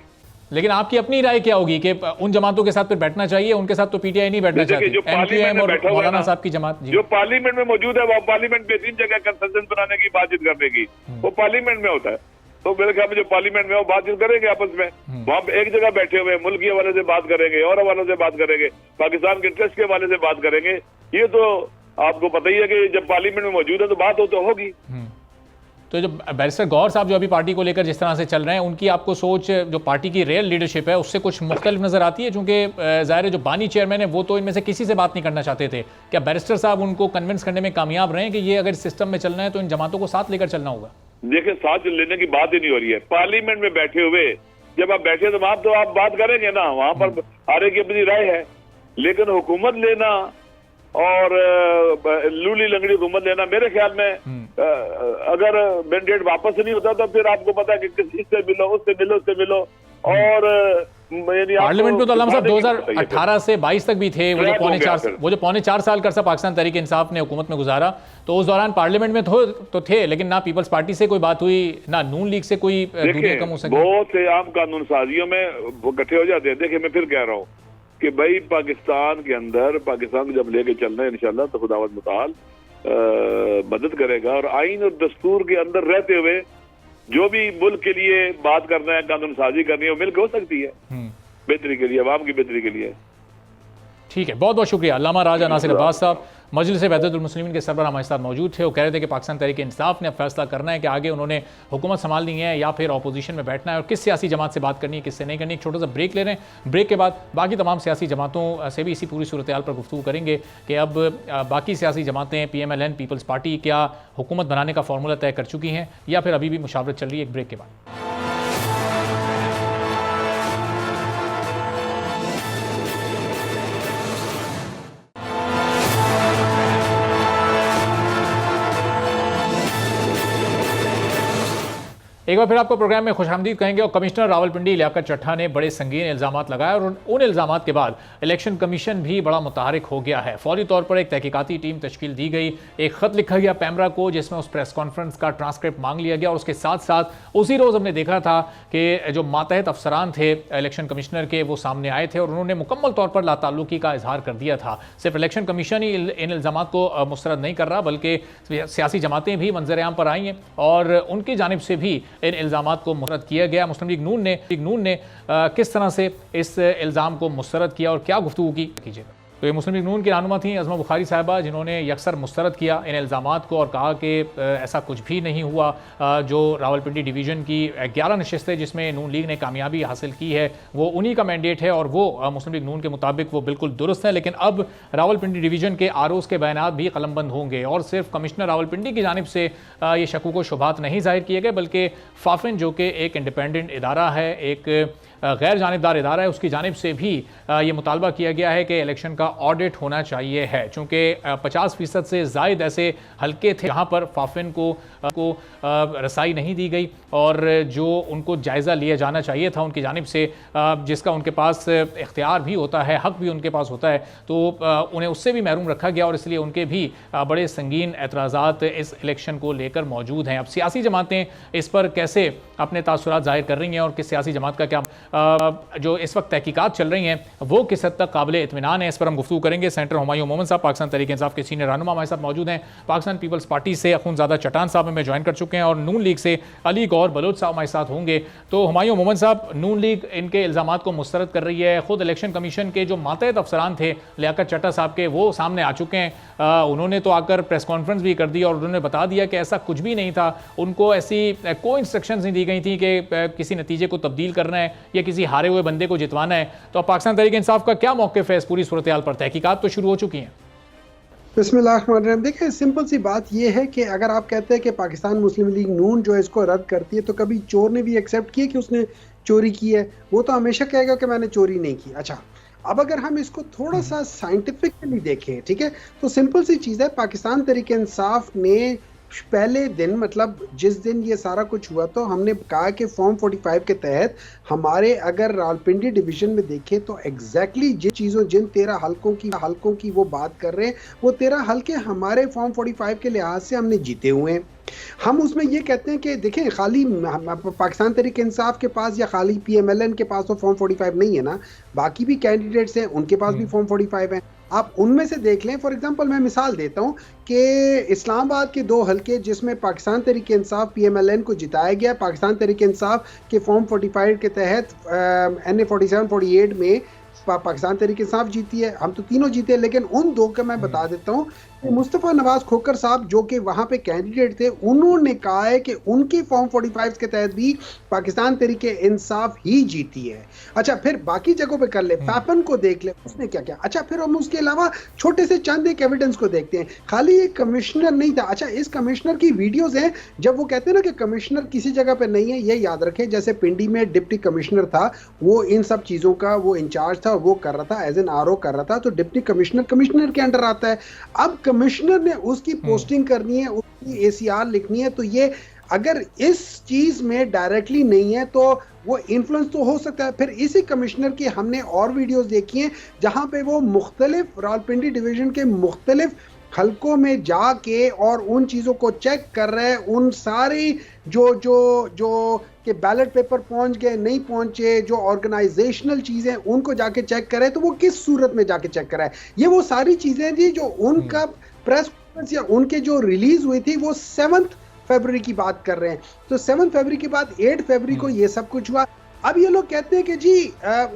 लेकिन आपकी अपनी राय क्या होगी कि उन जमातों के साथ फिर बैठना चाहिए, उनके साथ तो पीटीआई नहीं बैठना चाहती? जो पार्लियामेंट में बैठा हुआ है साहब की जमात जो पार्लियामेंट में मौजूद है, वो पार्लियामेंट में 3 जगह कंसेंसस बनाने की, बातचीत करने की, वो पार्लियामेंट में होता है। तो मेरे ख्याल में जो पार्लियामेंट में वो बातचीत करेंगे आपस में, वहाँ एक जगह बैठे हुए मुल्क के हवाले से बात करेंगे और हवाले से बात करेंगे, पाकिस्तान के इंटरेस्ट के हवाले से बात करेंगे। ये तो आपको पता ही है कि जब पार्लियामेंट में मौजूद है तो बात हो तो होगी। तो जो बैरिस्टर गौर साहब जो अभी पार्टी को लेकर जिस तरह से चल रहे हैं, उनकी आपको सोच जो पार्टी की रियल लीडरशिप है उससे कुछ मुख्तलिफ नजर आती है? क्योंकि ज़ाहिर है जो बानी चेयरमैन है वो तो इनमें से किसी से बात नहीं करना चाहते थे। क्या बैरिस्टर साहब उनको कन्विंस करने में कामयाब रहे कि ये अगर सिस्टम में चलना है तो इन जमातों को साथ लेकर चलना होगा? देखिए, साथ लेने की बात ही नहीं हो रही है। पार्लियामेंट में बैठे हुए जब आप बैठे तो वहां तो आप बात करेंगे ना, वहां पर आरे की अपनी राय है, लेकिन हुकूमत लेना और लूली लंगड़ी हुकूमत लेना, मेरे ख्याल में अगर मैंडेट वापस नहीं होता तो फिर आपको पता है कि इससे मिलो, उससे मिलो, उससे मिलो, और पार्लियामेंट में तो अल्लामा साहब 2018 से 22 तक भी थे, वो जो पौने 4 साल का अरसा पाकिस्तान तहरीक इंसाफ ने हुकूमत में गुजारा, तो उस दौरान पार्लियामेंट में तो थे, लेकिन ना पीपल्स पार्टी से कोई बात हुई, ना नून लीग से कोई दूरियां कम हो सकी। बहुत से आम कानून साजियों में वो इकट्ठे हो जाते हैं। देखिए, मैं फिर कह रहा हूँ कि भाई पाकिस्तान के अंदर, पाकिस्तान को जब लेके चलना है इंशाल्लाह तो खुदावत मुताल मदद करेगा, और आइन और दस्तूर के अंदर रहते हुए जो भी मुल्क के लिए बात करना है, कानून साजी करनी है, वो मिलकर हो सकती है बेहतरी के लिए, अवाम की बेहतरी के लिए। ठीक है, बहुत बहुत शुक्रिया। अल्लामा राजा नासिर अब्बास साहब मजलिस वहदतुल मुस्लिमीन के सरबराह हमारे साथ मौजूद थे। वो कह रहे थे कि पाकिस्तान तहरीक इंसाफ ने अब फैसला करना है कि आगे उन्होंने हुकूमत संभालनी है या फिर अपोजिशन में बैठना है और किस सियासी जमात से बात करनी है, किससे नहीं करनी। एक छोटा सा ब्रेक ले रहे हैं, ब्रेक के बाद बाकी तमाम सियासी जमातों से भी इसी पूरी सूरत हाल पर गुफ्तगू करेंगे कि अब बाकी सियासी जमातें PMLN पीपल्स पार्टी क्या हुकूमत बनाने का फार्मूला तय कर चुकी हैं या फिर अभी भी मुशावरत चल रही है। एक ब्रेक के बाद एक बार फिर आपको प्रोग्राम में खुशामदीद कहेंगे। और कमिश्नर रावलपिंडी लियाकत चट्टा ने बड़े संगीन इल्जामात लगाए और उन इल्जामात के बाद इलेक्शन कमीशन भी बड़ा मुतहरिक हो गया है। फौरी तौर पर एक तहकीकाती टीम तश्कील दी गई, एक खत लिखा गया पैमरा को जिसमें उस प्रेस कॉन्फ्रेंस का ट्रांसक्रिप्ट मांग लिया गया और उसके साथ साथ उसी रोज़ हमने देखा था कि जो मातहत अफसरान थे इलेक्शन कमिश्नर के वो सामने आए थे और उन्होंने मुकम्मल तौर पर लाताल्लुकी का इजहार कर दिया था। सिर्फ इलेक्शन कमीशन ही इन इल्जामात को मुस्तरद नहीं कर रहा बल्कि सियासी जमातें भी मंजर-ए-आम पर आई हैं और उनकी जानिब से भी इन इल्जामात को मुस्तरद किया गया। मुस्लिम लीग नून ने किस तरह से इस इल्ज़ाम को मुस्तरद किया और क्या गुफ्तगू की, कीजिएगा। तो ये मुस्लिम लीग नून की रहनुमा थी अज़मा बुखारी साहिबा जिन्होंने यकसर मुस्तरद किया इन इल्ज़ामात को और कहा कि ऐसा कुछ भी नहीं हुआ। जो रावलपिंडी डिवीज़न की 11 नशिस्तें जिसमें नून लीग ने कामयाबी हासिल की है वो उन्हीं का मैंडेट है और वो मुस्लिम लीग नून के मुताबिक वो बिल्कुल दुरुस्त है। लेकिन अब रावलपिंडी डिवीज़न के ROs के बयानात भी कलमबंद होंगे और सिर्फ कमिश्नर रावलपिंडी की जानिब से ये शकूक व शुबहात नहीं जाहिर किए गए बल्कि फाफिन जो कि एक इंडिपेंडेंट इदारा है, एक गैर जानिबदार इदारा है, उसकी जानिब से भी ये मुतालबा किया गया है कि इलेक्शन का ऑडिट होना चाहिए है। चूँकि 50% से ज़ायद ऐसे हल्के थे जहाँ पर फाफिन को रसाई नहीं दी गई और जो उनको जायज़ा लिया जाना चाहिए था उनकी जानिब से, जिसका उनके पास इख्तियार भी होता है, हक़ भी उनके पास होता है, तो उन्हें उससे भी महरूम रखा गया और इसलिए उनके भी बड़े संगीन एतराज़ात इस इलेक्शन को लेकर मौजूद हैं। अब सियासी जमातें इस पर कैसे अपने तासुरात ज़ाहिर कर रही हैं और किस सियासी जमात का क्या जो इस वक्त तहकीकात चल रही हैं वो किस हद तक काबिल इत्मीनान है, इस पर हम गुफ्तगू करेंगे। सेनेटर हुमायूं मोमन साहब पाकिस्तान तहरीक इंसाफ के सीनियर रहनुमा हमारे साथ मौजूद हैं। पाकिस्तान पीपल्स पार्टी से अखुनज़ादा चट्टान साहब हमें ज्वाइन कर चुके हैं और नून लीग से अली गौर बलोच साहब हमारे साथ होंगे। तो हुमायूं मोमन साहब, नून लीग इनके इल्ज़ामात को मुस्तरद कर रही है, खुद इलेक्शन कमीशन के जो मातहत अफसरान थे लियाकत चट्टा साहब के वो सामने आ चुके हैं। उन्होंने तो आकर प्रेस कॉन्फ्रेंस भी कर दी और उन्होंने बता दिया कि ऐसा कुछ भी नहीं था, उनको ऐसी कोई इंस्ट्रक्शंस नहीं दी गई थी कि किसी नतीजे को तब्दील करना है या किसी हारे हुए बंदे को जितवाना है। तो अब पाकिस्तान तहरीक इंसाफ का क्या मौक़िफ़ है इस पूरी सूरत हाल पर? तहकीकात तो शुरू हो चुकी हैं। बिस्मिल्लाहिर्रहमानिर्रहीम। देखिए, सिंपल सी बात यह है कि अगर आप कहते हैं कि पाकिस्तान मुस्लिम लीग नून जो है इसको रद्द करती है तो कभी चोर ने भी एक्सेप्ट किया कि उसने चोरी की है? वो तो हमेशा कहेगा कि मैंने चोरी नहीं की। अच्छा, अब अगर हम इसको थोड़ा सा साइंटिफिकली देखें, ठीक है, तो सिंपल सी चीज़ है, पाकिस्तान तहरीक इंसाफ ने पहले दिन, मतलब जिस दिन ये सारा कुछ हुआ, तो हमने कहा कि फॉर्म 45 के तहत हमारे अगर रावलपिंडी डिवीजन में देखें तो एग्जैक्टली जिन चीज़ों, जिन 13 हल्कों की वो बात कर रहे हैं, वो 13 हल्के हमारे फॉर्म 45 के लिहाज से हमने जीते हुए हैं। हम उसमें ये कहते हैं कि देखें, खाली पाकिस्तान तहरीक इंसाफ के पास या खाली PMLN के पास तो फॉर्म 45 नहीं है ना, बाकी भी कैंडिडेट्स हैं, उनके पास भी फॉर्म 45 है। आप उनमें से देख लें। फॉर एग्जांपल मैं मिसाल देता हूं कि इस्लामाबाद के 2 हल्के जिसमें पाकिस्तान तहरीक इंसाफ PMLN को जिताया गया, पाकिस्तान तहरीक इंसाफ के फॉर्म 45 के तहत NA 47, 48 में पाकिस्तान तहरीक इंसाफ जीती है, हम तो तीनों जीते। लेकिन उन 2 का मैं बता देता हूं कि मुस्तफ़ा नवाज खोकर साहब जो कि वहां पे कैंडिडेट थे, उन्होंने कहा है कि उनकी फॉर्म 45 के तहत भी पाकिस्तान तहरीक इंसाफ ही जीती है। अच्छा, फिर बाकी जगहों पे कर ले, पैपन को देख ले, उसने क्या क्या। अच्छा, फिर हम उसके अलावा छोटे से चंद एक एविडेंस को देखते हैं। खाली एक कमिश्नर नहीं था। अच्छा, इस कमिश्नर की वीडियोज हैं जब वो कहते हैं ना कि कमिश्नर किसी जगह पे नहीं है, ये याद रखें। जैसे पिंडी में डिप्टी कमिश्नर था, वो इन सब चीजों का वो इंचार्ज था, वो कर रहा था, एज एन RO कर रहा था, तो डिप्टी कमिश्नर के अंडर आता है। अब कमिश्नर ने उसकी पोस्टिंग करनी है, उसकी ACR लिखनी है, तो ये अगर इस चीज में डायरेक्टली नहीं है तो वो इन्फ्लुएंस तो हो सकता है। फिर इसी कमिश्नर की हमने और वीडियोस देखी हैं जहां पे वो मुख्तलिफ रावलपिंडी डिवीजन के मुख्तलिफ हल्कों में जाके और उन चीज़ों को चेक कर रहे हैं, उन सारी जो कि बैलेट पेपर पहुंच गए नहीं पहुंचे, जो ऑर्गेनाइजेशनल चीज़ें उनको जाके चेक कर रहे हैं, तो वो किस सूरत में जाके चेक कर रहा है। ये वो सारी चीज़ें जी जो उनका प्रेस कॉन्फ्रेंस या उनके जो रिलीज हुई थी वो 7 फरवरी की बात कर रहे हैं। तो 7 फरवरी के बाद 8 फरवरी को ये सब कुछ हुआ। अब ये लोग कहते हैं कि जी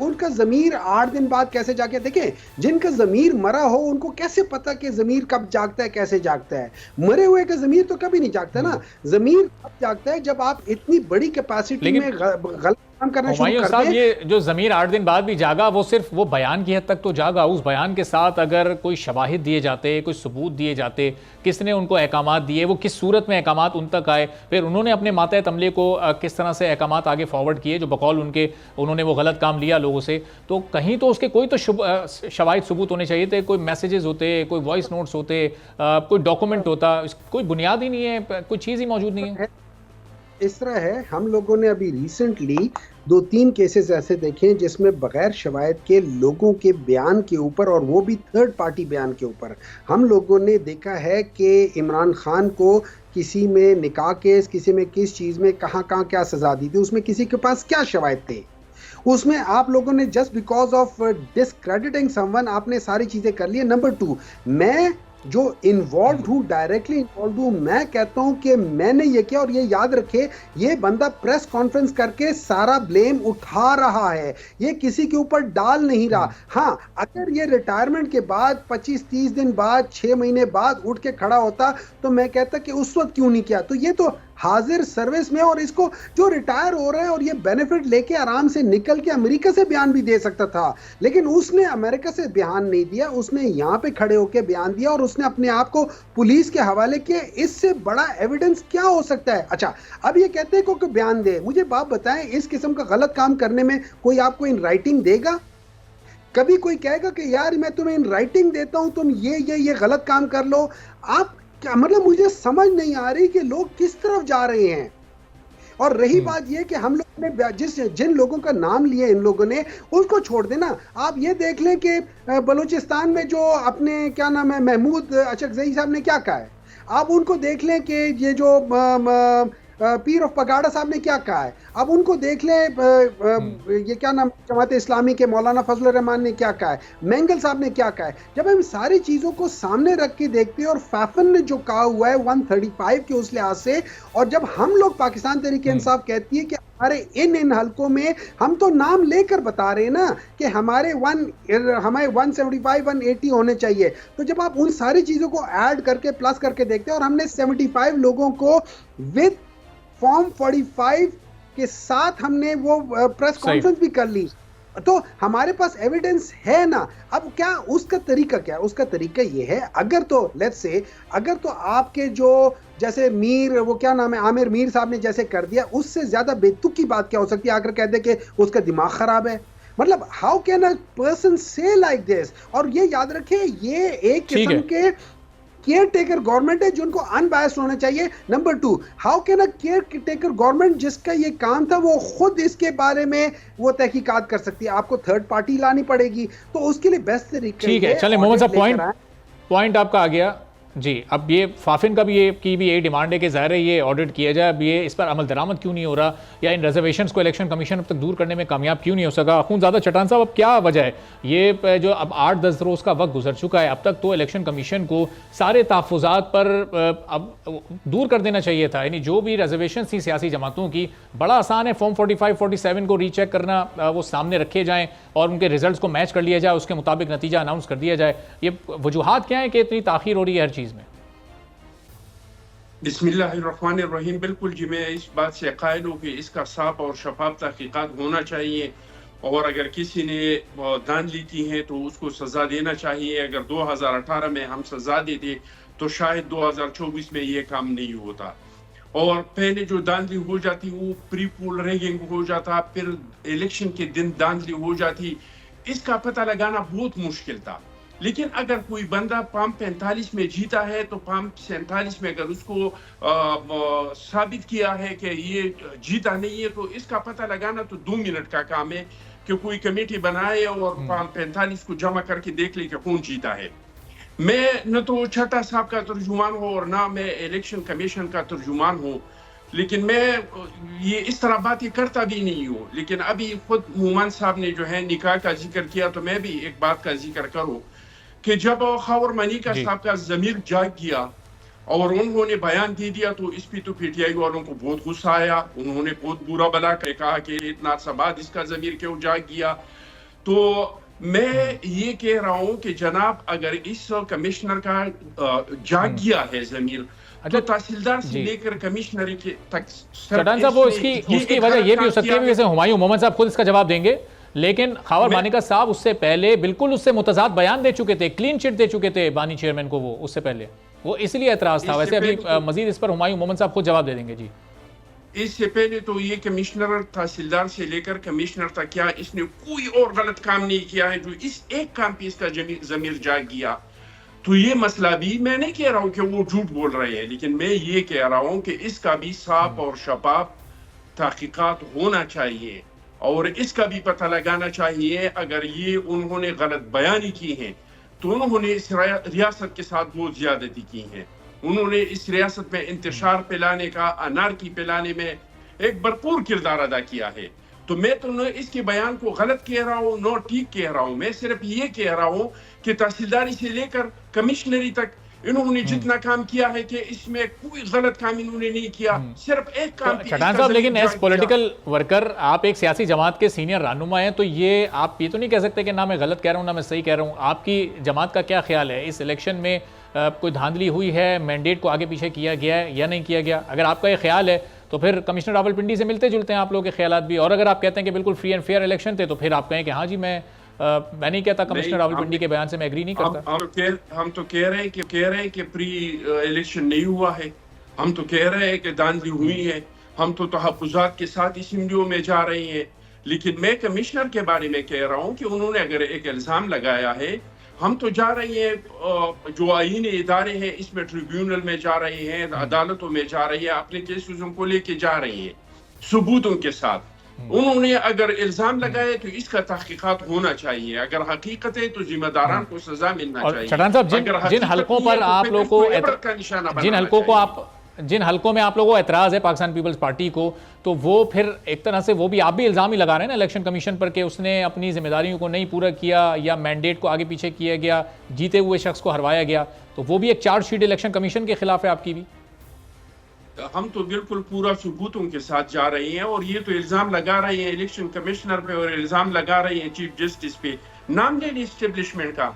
उनका ज़मीर 8 दिन बाद कैसे जाके, देखें जिनका ज़मीर मरा हो उनको कैसे पता कि ज़मीर कब जागता है, कैसे जागता है। मरे हुए का ज़मीर तो कभी नहीं जागता ना। ज़मीर कब जागता है जब आप इतनी बड़ी कैपेसिटी में गलत काम करना शुरू कर दें। ये जो ज़मीर 8 दिन बाद भी जागा, वो सिर्फ वो बयान की हद तक तो जागा। उस बयान के साथ अगर कोई शवाहिद दिए जाते, कोई सबूत दिए जाते, किसने उनको अहकामात दिए, वो किस सूरत में अहकामात उन तक आए, फिर उन्होंने अपने मातहत अमले को किस तरह से अहकामात आगे फॉरवर्ड किए जो बकौल उनके उन्होंने वो गलत काम लिया लोगों से, तो कहीं तो उसके कोई तो शवाहिद सबूत होने चाहिए थे। कोई मैसेजेस होते, कोई वॉइस नोट्स होते, कोई डॉक्यूमेंट होता। कोई बुनियाद ही नहीं है, कोई चीज़ ही मौजूद नहीं है। इस तरह है, हम लोगों ने अभी रिसेंटली 2-3 केसेस ऐसे देखे जिसमें बगैर शवाहिद के लोगों के बयान के ऊपर, और वो भी थर्ड पार्टी बयान के ऊपर, हम लोगों ने देखा है कि इमरान खान को किसी में निकाह केस, किसी में किस चीज़ में कहाँ क्या सज़ा दी थी, उसमें किसी के पास क्या शवाहिद थे। उसमें आप लोगों ने just because of discrediting someone आपने सारी चीज़ें कर ली। नंबर 2, मैं जो इन्वॉल्व हूँ, डायरेक्टली इन्वॉल्व हूँ, मैं कहता हूँ कि मैंने ये किया। और ये याद रखे, ये बंदा प्रेस कॉन्फ्रेंस करके सारा ब्लेम उठा रहा है, ये किसी के ऊपर डाल नहीं रहा। हाँ, अगर ये रिटायरमेंट के बाद 25-30 दिन बाद, 6 महीने बाद उठ के खड़ा होता तो मैं कहता कि उस वक्त क्यों नहीं किया। तो ये तो हाजिर सर्विस में, और इसको जो रिटायर हो रहा है और ये बेनिफिट लेके आराम से निकल के अमेरिका से बयान भी दे सकता था, लेकिन उसने अमेरिका से बयान नहीं दिया, उसने यहाँ पे खड़े होके बयान दिया और उसने अपने आप को पुलिस के हवाले किया। इससे बड़ा एविडेंस क्या हो सकता है? अच्छा, अब ये कहते हैं कोई बयान दे, मुझे बात बताएं, इस किस्म का गलत काम करने में कोई आपको इन राइटिंग देगा? कभी कोई कहेगा कि यार मैं तुम्हें इन राइटिंग देता हूं, तुम ये गलत काम कर लो? आप क्या मतलब, मुझे समझ नहीं आ रही कि लोग किस तरफ जा रहे हैं। और रही बात यह कि हम लोगों ने जिन लोगों का नाम लिया इन लोगों ने, उसको छोड़ देना। आप ये देख लें कि बलूचिस्तान में जो अपने क्या नाम है, महमूद अचकजई साहब ने क्या कहा है। आप उनको देख लें कि ये जो पीर ऑफ पगाड़ा साहब ने क्या कहा है। अब उनको देख लें, ये क्या नाम, जमात इस्लामी के मौलाना फजल रहमान ने क्या कहा है, मेंगल साहब ने क्या कहा है। जब हम सारी चीज़ों को सामने रख के देखते हैं, और फैफन ने जो कहा हुआ है 135 के उस लिहाज से, और जब हम लोग पाकिस्तान तहरीक इंसाफ कहती है कि हमारे इन हलकों में, हम तो नाम लेकर बता रहे हैं ना कि हमारे 175 180 होने चाहिए। तो जब आप उन सारी चीज़ों को ऐड करके प्लस करके देखते हैं, और हमने 75 लोगों को विद फॉर्म 45 के साथ हमने वो प्रेस कॉन्फ्रेंस भी कर ली, तो हमारे पास एविडेंस है ना। अब क्या उसका तरीका क्या है? उसका तरीका ये है, अगर तो लेट्स से, अगर तो आपके जो जैसे मीर, वो क्या नाम है, आमिर मीर साहब ने जैसे कर दिया, उससे ज्यादा बेतुक की बात क्या हो सकती है? आकर कह दे कि उसका दिमाग खराब है। मतलब हाउ कैन अ पर्सन से लाइक दिस? और ये याद रखे, ये एक किस्म के केयर टेकर गवर्नमेंट है जिनको अनबायस्ड होना चाहिए। Number 2, how can a care taker government, जिसका ये काम था वो खुद इसके बारे में वो तहकीकात कर सकती है, आपको थर्ड पार्टी लानी पड़ेगी। तो उसके लिए बेस्ट तरीका, ठीक है, चलिए मोहम्मद साहब, पॉइंट आपका आ गया जी। अब ये फाफिन का भी यही डिमांड है कि ज़ाहिर है ये ऑडिट किया जाए। अब ये इस पर अमल दरामद क्यों नहीं हो रहा, या इन रिजर्वेशंस को इलेक्शन कमीशन अब तक दूर करने में कामयाब क्यों नहीं हो सका? अखूनज़ादा चट्टान साहब, अब क्या वजह है? ये जो अब 8-10 रोज़ का वक्त गुजर चुका है, अब तक तो इलेक्शन कमीशन को सारे तहफ़्फ़ुज़ात पर अब दूर कर देना चाहिए था। यानी जो भी रिजर्वेशन थी सियासी जमातों की, बड़ा आसान है, फॉर्म 45-47 को रीचेक करना, वो सामने रखे जाएँ और उनके रिजल्ट को मैच कर लिया जाए, उसके मुताबिक नतीजा अनाउंस कर दिया जाए। ये वजूहात क्या है कि इतनी ताख़ीर हो रही है हर चीज़ में? बिस्मिल्लाहिर्रहमानिर्रहीम। बिल्कुल जी, मैं इस बात से कायल हूँ कि इसका साफ और शफाफ तहकीकात होना चाहिए, और अगर किसी ने धांधली की है तो उसको सज़ा देना चाहिए। अगर 2018 में हम सज़ा देते तो शायद 2024 में ये काम नहीं होता। और पहले जो धांधली हो जाती वो प्री पोल रैगिंग हो जाता, फिर इलेक्शन के दिन धांधली हो जाती, इसका पता लगाना बहुत मुश्किल था। लेकिन अगर कोई बंदा पाम 45 में जीता है तो पाम 47 में अगर उसको साबित किया है कि ये जीता नहीं है, तो इसका पता लगाना तो 2 मिनट का काम है कि कोई कमेटी बनाए और पाम 45 को जमा करके देख ले कि कौन जीता है। मैं न तो छठा साहब का तर्जुमान हूँ और ना मैं इलेक्शन कमीशन का तर्जुमान हूँ, लेकिन मैं ये इस तरह बातें करता भी नहीं हूँ। लेकिन अभी खुद मोमन साहब ने जो है निकाह का जिक्र किया, तो मैं भी एक बात का जिक्र करूँ कि जब खबर मनी का साहब का ज़मीर जाग गया और उन्होंने बयान दे दिया तो इस पे तो पीटीआई वालों को बहुत गुस्सा आया। उन्होंने बहुत बुरा भला कहा कि इतना अर्सा बाद इसका ज़मीर क्यों जाग गया। तो मैं ये कह रहा हूँ कि जनाब अगर इस कमिश्नर का जाग गया है ज़मीर तो तहसीलदार से लेकर कमिश्नरी के तक चट्टान साहब वो उसकी वजह ये भी हो सकती है, वैसे हुमायूं मोहम्मद साहब खुद इसका जवाब देंगे, लेकिन खावर बानिका साहब उससे पहले बिल्कुल उससे मुतजाद बयान दे चुके थे, क्लीन चिट दे चुके थे बानी चेयरमैन को, वो उससे पहले वो इसलिए एतराज था। वैसे अभी मजीद इस पर हुमायूं मोहम्मद साहब खुद जवाब दे देंगे। जी इससे पहले तो ये कमिश्नर तहसीलदार से लेकर कमिश्नर तक क्या इसने कोई और गलत काम नहीं किया है जो इस एक काम पे इसका ज़मीर जाग गया। तो ये मसला भी मैं नहीं कह रहा हूँ कि वो झूठ बोल रहे हैं, लेकिन मैं ये कह रहा हूँ कि इसका भी साफ और शफाफ तहकीकात होना चाहिए और इसका भी पता लगाना चाहिए। अगर ये उन्होंने गलत बयानी की है तो उन्होंने इस रियासत के साथ बहुत ज्यादती की है। उन्होंने इस रियासत में इंतशार फैलाने का, अनारकी फैलाने में एक भरपूर किरदार अदा किया है। तो मैं तो न इसके बयान को गलत कह रहा हूँ न ठीक कह रहा हूँ। मैं सिर्फ ये कह रहा हूँ कि तहसीलदारी से लेकर कमिश्नरी तक इन्होंने जितना काम किया है कि इसमें कोई गलत काम इन्होंने नहीं किया, सिर्फ एक काम। चट्टान साहब लेकिन एज पॉलिटिकल वर्कर आप एक सियासी जमात के सीनियर रहनुमा हैं, तो ये आप ये तो नहीं कह सकते कि ना मैं गलत कह रहा हूँ ना मैं सही कह रहा हूँ। आपकी जमात का क्या ख्याल है, इस इलेक्शन में कोई धांधली हुई है, मैंडेट को आगे पीछे किया गया है या नहीं किया गया? अगर आपका ये ख्याल है तो फिर कमिश्नर रावलपिंडी से मिलते जुलते हैं आप लोगों के ख्यालात भी, और अगर आप कहते हैं कि बिल्कुल फ्री एंड फेयर इलेक्शन थे तो फिर आप कहें कि हाँ जी मैं नहीं कहता कमिश्नर रावलपिंडी के बयान से मैं एग्री नहीं करता। हम तो कह रहे हैं कि प्री इलेक्शन नहीं हुआ है, हम तो कह रहे हैं कि धांधली हुई है, हम तो तहफ़्फ़ुज़ात के साथ असेंबलियों में जा रहे हैं। लेकिन मैं कमिश्नर के बारे में कह रहा हूँ कि उन्होंने अगर एक इल्ज़ाम लगाया है, हम तो जा रहे हैं जो आईनी इदारे हैं इसमें ट्रिब्यूनल में जा रहे हैं, अदालतों में जा रही है, अपने केसेस को लेके जा रही है सबूतों के साथ। उन्होंने अगर इल्जाम लगाए तो इसका तहकीकात होना चाहिए। अगर हकीकत है तो जिम्मेदारान को सजा मिलना चाहिए। चट्टान साहब जिन हलकों पर आप लोगों को जिन हलकों में आप लोगों को एतराज है पाकिस्तान पीपल्स पार्टी को, तो वो फिर एक तरह से वो भी आप भी इल्जाम ही लगा रहे हैं ना इलेक्शन कमीशन पर कि उसने अपनी जिम्मेदारियों को नहीं पूरा किया या मैंडेट को आगे पीछे किया गया, जीते हुए शख्स को हरवाया गया, तो वो भी एक चार्जशीट इलेक्शन कमीशन के खिलाफ है आपकी भी। हम तो बिल्कुल पूरा सबूतों के साथ जा रहे हैं और ये तो इल्जाम लगा रहे हैं इलेक्शन कमिश्नर पे और इल्जाम लगा रहे हैं चीफ जस्टिस पे। नाम ले एस्टेब्लिशमेंट का,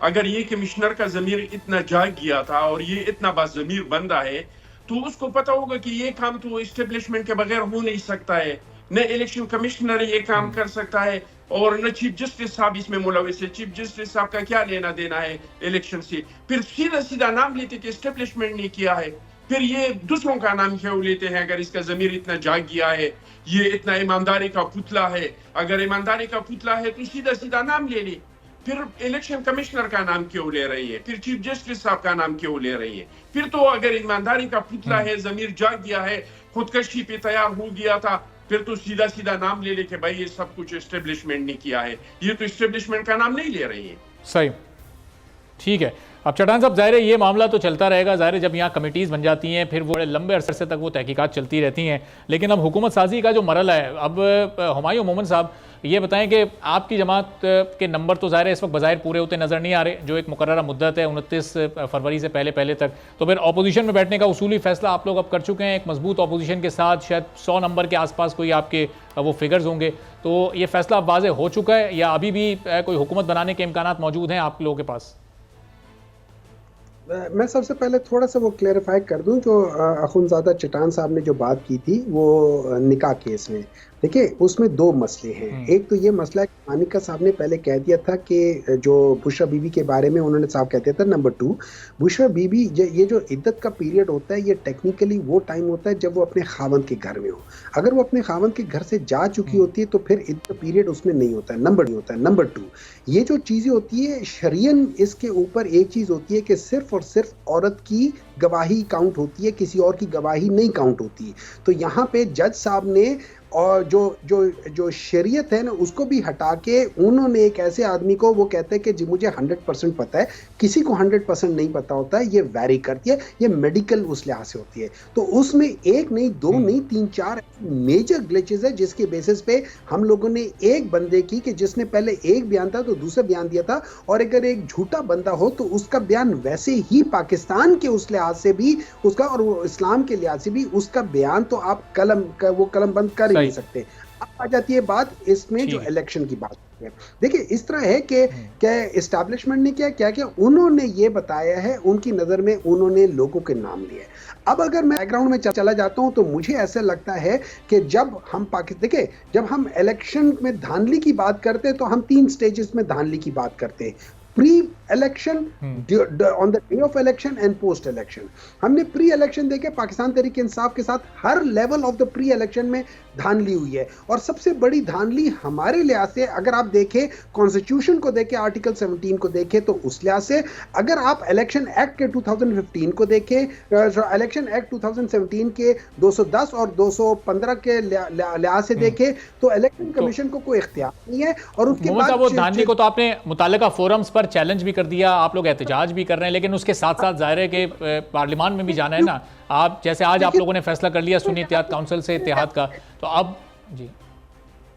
अगर ये कमिश्नर का जमीर इतना जाग गया था और ये इतना बाज़मीर बंदा है तो उसको पता होगा कि ये काम तो एस्टेब्लिशमेंट के बगैर हो नहीं सकता है। न इलेक्शन कमिश्नर ये काम कर सकता है और न चीफ जस्टिस साहब इसमें मुलविस है। चीफ जस्टिस साहब का क्या लेना देना है इलेक्शन से? फिर सीधा सीधा नाम लेते कि एस्टेब्लिशमेंट ने किया है, फिर ये दूसरों का नाम क्यों लेते हैं? अगर इसका जमीर इतना जाग गया है, ये इतना ईमानदारी का पुतला है, अगर ईमानदारी का पुतला है तो सीधा सीधा नाम ले ले। फिर इलेक्शन कमिश्नर का नाम क्यों ले रही है? फिर चीफ जस्टिस साहब का नाम क्यों ले रही है? फिर तो अगर ईमानदारी का पुतला है, जमीर जाग गया है, खुदकशी पे तैयार हो गया था, फिर तो सीधा सीधा नाम ले ले कि भाई ये सब कुछ एस्टेब्लिशमेंट ने किया है। ये तो एस्टेब्लिशमेंट का नाम नहीं ले रही है। सही, ठीक है। अब चट्टान साहब जाहिर है ये मामला तो चलता रहेगा, जाहिर है जब यहाँ कमेटीज़ बन जाती हैं फिर वो बड़े लंबे अरसे से तक वो तहकीकात चलती रहती हैं। लेकिन अब हुकूमत साजी का जो मरला है, अब हुमायूं मोहम्मद साहब ये बताएं कि आपकी जमात के नंबर तो ज़ाहिर है इस वक्त बज़ाहिर पूरे होते नज़र नहीं आ रहे, जो एक मुकर्ररा मुद्दत है 29 फरवरी से पहले तक, तो फिर अपोजिशन में बैठने का उसूली फ़ैसला आप लोग अब कर चुके हैं, एक मजबूत अपोजिशन के साथ शायद 100 नंबर के आसपास कोई आपके वो फिगर्स होंगे, तो ये फ़ैसला अब वाज़ेह हो चुका है या अभी भी कोई हुकूमत बनाने के इम्कानात मौजूद हैं आप लोगों के पास? मैं सबसे पहले थोड़ा सा वो क्लेरिफाई कर दूं, जो अखुनज़ादा चट्टान साहब ने जो बात की थी वो निकाह केस में, देखिए उसमें दो मसले हैं। एक तो ये मसला है कि मानिका साहब ने पहले कह दिया था कि जो बुशरा बीबी के बारे में उन्होंने साहब कह दिया था। नंबर 2, बुशरा बीबी ये जो इद्दत का पीरियड होता है ये टेक्निकली वो टाइम होता है जब वो अपने खावंद के घर में हो। अगर वो अपने खावंद के घर से जा चुकी होती है तो फिर इद्दत पीरियड उसमें नहीं होता है। नंबर 2, ये जो चीज़ें होती है शरियन, इसके ऊपर एक चीज़ होती है कि सिर्फ और सिर्फ औरत की गवाही काउंट होती है, किसी और की गवाही नहीं काउंट होती। तो यहाँ पे जज साहब ने और जो शरीयत है ना उसको भी हटा के उन्होंने एक ऐसे आदमी को, वो कहते हैं कि जी मुझे 100% पता है, किसी को 100% नहीं पता होता है, ये वैरी करती है, ये मेडिकल उस लिहाज से होती है। तो उसमें एक नहीं, दो नहीं, 3-4 मेजर ग्लिचेस है जिसके बेसिस पे हम लोगों ने एक बंदे की, कि जिसने पहले एक बयान था तो दूसरा बयान दिया था, और अगर एक झूठा बंदा हो तो उसका बयान वैसे ही पाकिस्तान के उस लिहाज से भी उसका, और वो इस्लाम के लिहाज से भी उसका बयान तो आप कलम बंद कर ही नहीं सकते। अब आ जाती है बात इसमें जो इलेक्शन की बात है। देखिए इस तरह है कि क्या एस्टैब्लिशमेंट ने क्या उन्होंने ये बताया है, उनकी नजर में उन्होंने लोगों के नाम लिए। अब अगर मैं बैकग्राउंड में चला जाता हूं तो मुझे ऐसा लगता है कि जब हम देखिए जब हम इलेक्शन में धांधली की बात करते हैं तो हम 3 स्टेजेस में धांधली की बात करते हैं, pre election, on the day of election and post election. हमने प्री इलेक्शन देखे, पाकिस्तान तहरीक इंसाफ के साथ हर level of the pre election में धांधली हुई है, और सबसे बड़ी धांधली हमारे लिहाज से अगर आप देखें, कॉन्स्टिट्यूशन को देखें, आर्टिकल 17 को देखें, तो उस लिहाज से अगर आप इलेक्शन एक्ट के 2015 को देखें, इलेक्शन एक्ट 2017 के 210 और 215 के लिहाज से देखें तो इलेक्शन कमीशन को कोई इख्तियार नहीं है। और उसके बाद वो धांधली को तो आपने मुताल्लिका फोरम्स पर चैलेंज भी कर दिया, आप लोग एहतजाज भी कर रहे हैं, लेकिन उसके साथ साथ जाहिर है कि पार्लियामान में भी जाना है ना। आप जैसे आज आप लोगों ने फैसला कर लिया सुन्नी इत्तेहाद काउंसिल से इत्तेहाद का, तो अब जी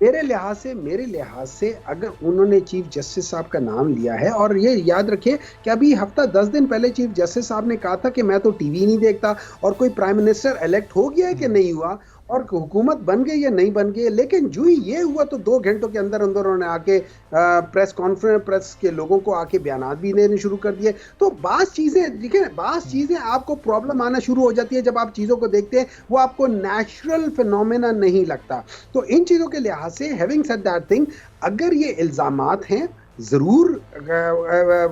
मेरे लिहाज से अगर उन्होंने चीफ जस्टिस साहब का नाम लिया है, और ये याद रखिए कि अभी हफ्ता 10 दिन पहले चीफ जस्टिस साहब ने कहा था कि मैं तो टीवी नहीं देखता, और कोई प्राइम मिनिस्टर इलेक्ट हो गया है कि नहीं हुआ, और हुकूमत बन गई या नहीं बन गई, लेकिन जो ही ये हुआ तो 2 घंटों के अंदर उन्होंने आके प्रेस कॉन्फ्रेंस, प्रेस के लोगों को आके बयानात भी देने शुरू कर दिए। तो बास चीजें आपको प्रॉब्लम आना शुरू हो जाती है जब आप चीजों को देखते हैं, वो आपको नेचुरल फिनोमेना नहीं लगता। तो इन चीजों के लिहाज से हैविंग सेड दैट थिंग, अगर ये इल्जामात हैं जरूर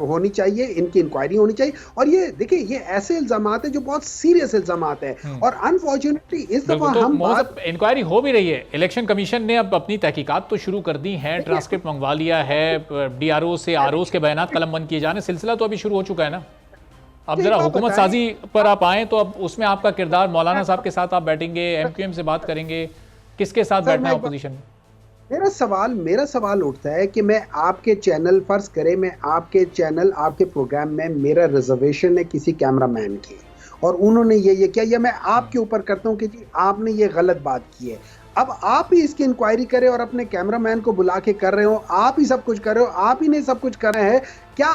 होनी चाहिए, इनकी इंक्वायरी होनी चाहिए, और ये देखिए ये ऐसे इल्जामात हैं जो बहुत सीरियस इल्जामात हैं, और अनफॉर्चुनेटली इस दफा हम इंक्वायरी हो भी रही है। इलेक्शन कमीशन ने अब अपनी तहकीकात तो शुरू कर दी हैं, ट्रांसक्रिप्ट मंगवा लिया है, DRO से ROs के बयानात कलमबंद किए जाने, सिलसिला तो अभी शुरू हो चुका है ना। अब जरा हुकूमत साजी पर आप आए तो अब उसमें आपका किरदार, मौलाना साहब के साथ आप बैठेंगे, MQM से बात करेंगे, किसके साथ बैठना है अपोजिशन में? मेरा सवाल उठता है कि मैं आपके चैनल, फर्ज करें मैं आपके चैनल, आपके प्रोग्राम में मेरा रिजर्वेशन है किसी कैमरामैन की, और उन्होंने ये किया, या मैं आपके ऊपर करता हूं कि जी आपने ये गलत बात की है। अब आप ही इसकी इंक्वायरी करें और अपने कैमरामैन को बुला के कर रहे हो, आप ही सब कुछ कर रहे हो, आप ही ने सब कुछ कर रहे हैं, क्या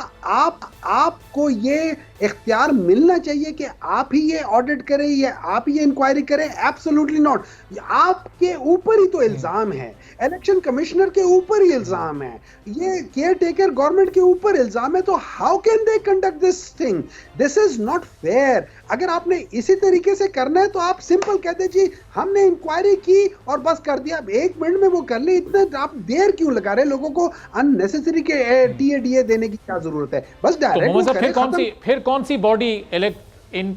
आपको ये इख्तियार मिलना चाहिए कि आप ही ये ऑडिट करें या आप ही ये इंक्वायरी करें? Absolutely not. आपके ऊपर ही तो इल्जाम है, इलेक्शन कमिश्नर के ऊपर ही इल्जाम है, ये केयर टेकर गवर्नमेंट के ऊपर इल्जाम है, तो how can they conduct this thing? This is not fair. अगर आपने इसी तरीके से करना है तो आप सिंपल कहते जी हमने इंक्वायरी की और बस कर दिया, 1 मिनट में वो कर ली, इतना आप देर क्यों लगा रहे लोगों को अननेसेसरी के DA देने की क्या जरूरत है? बस डायरेक्ट फिर कौन सी बॉडी इन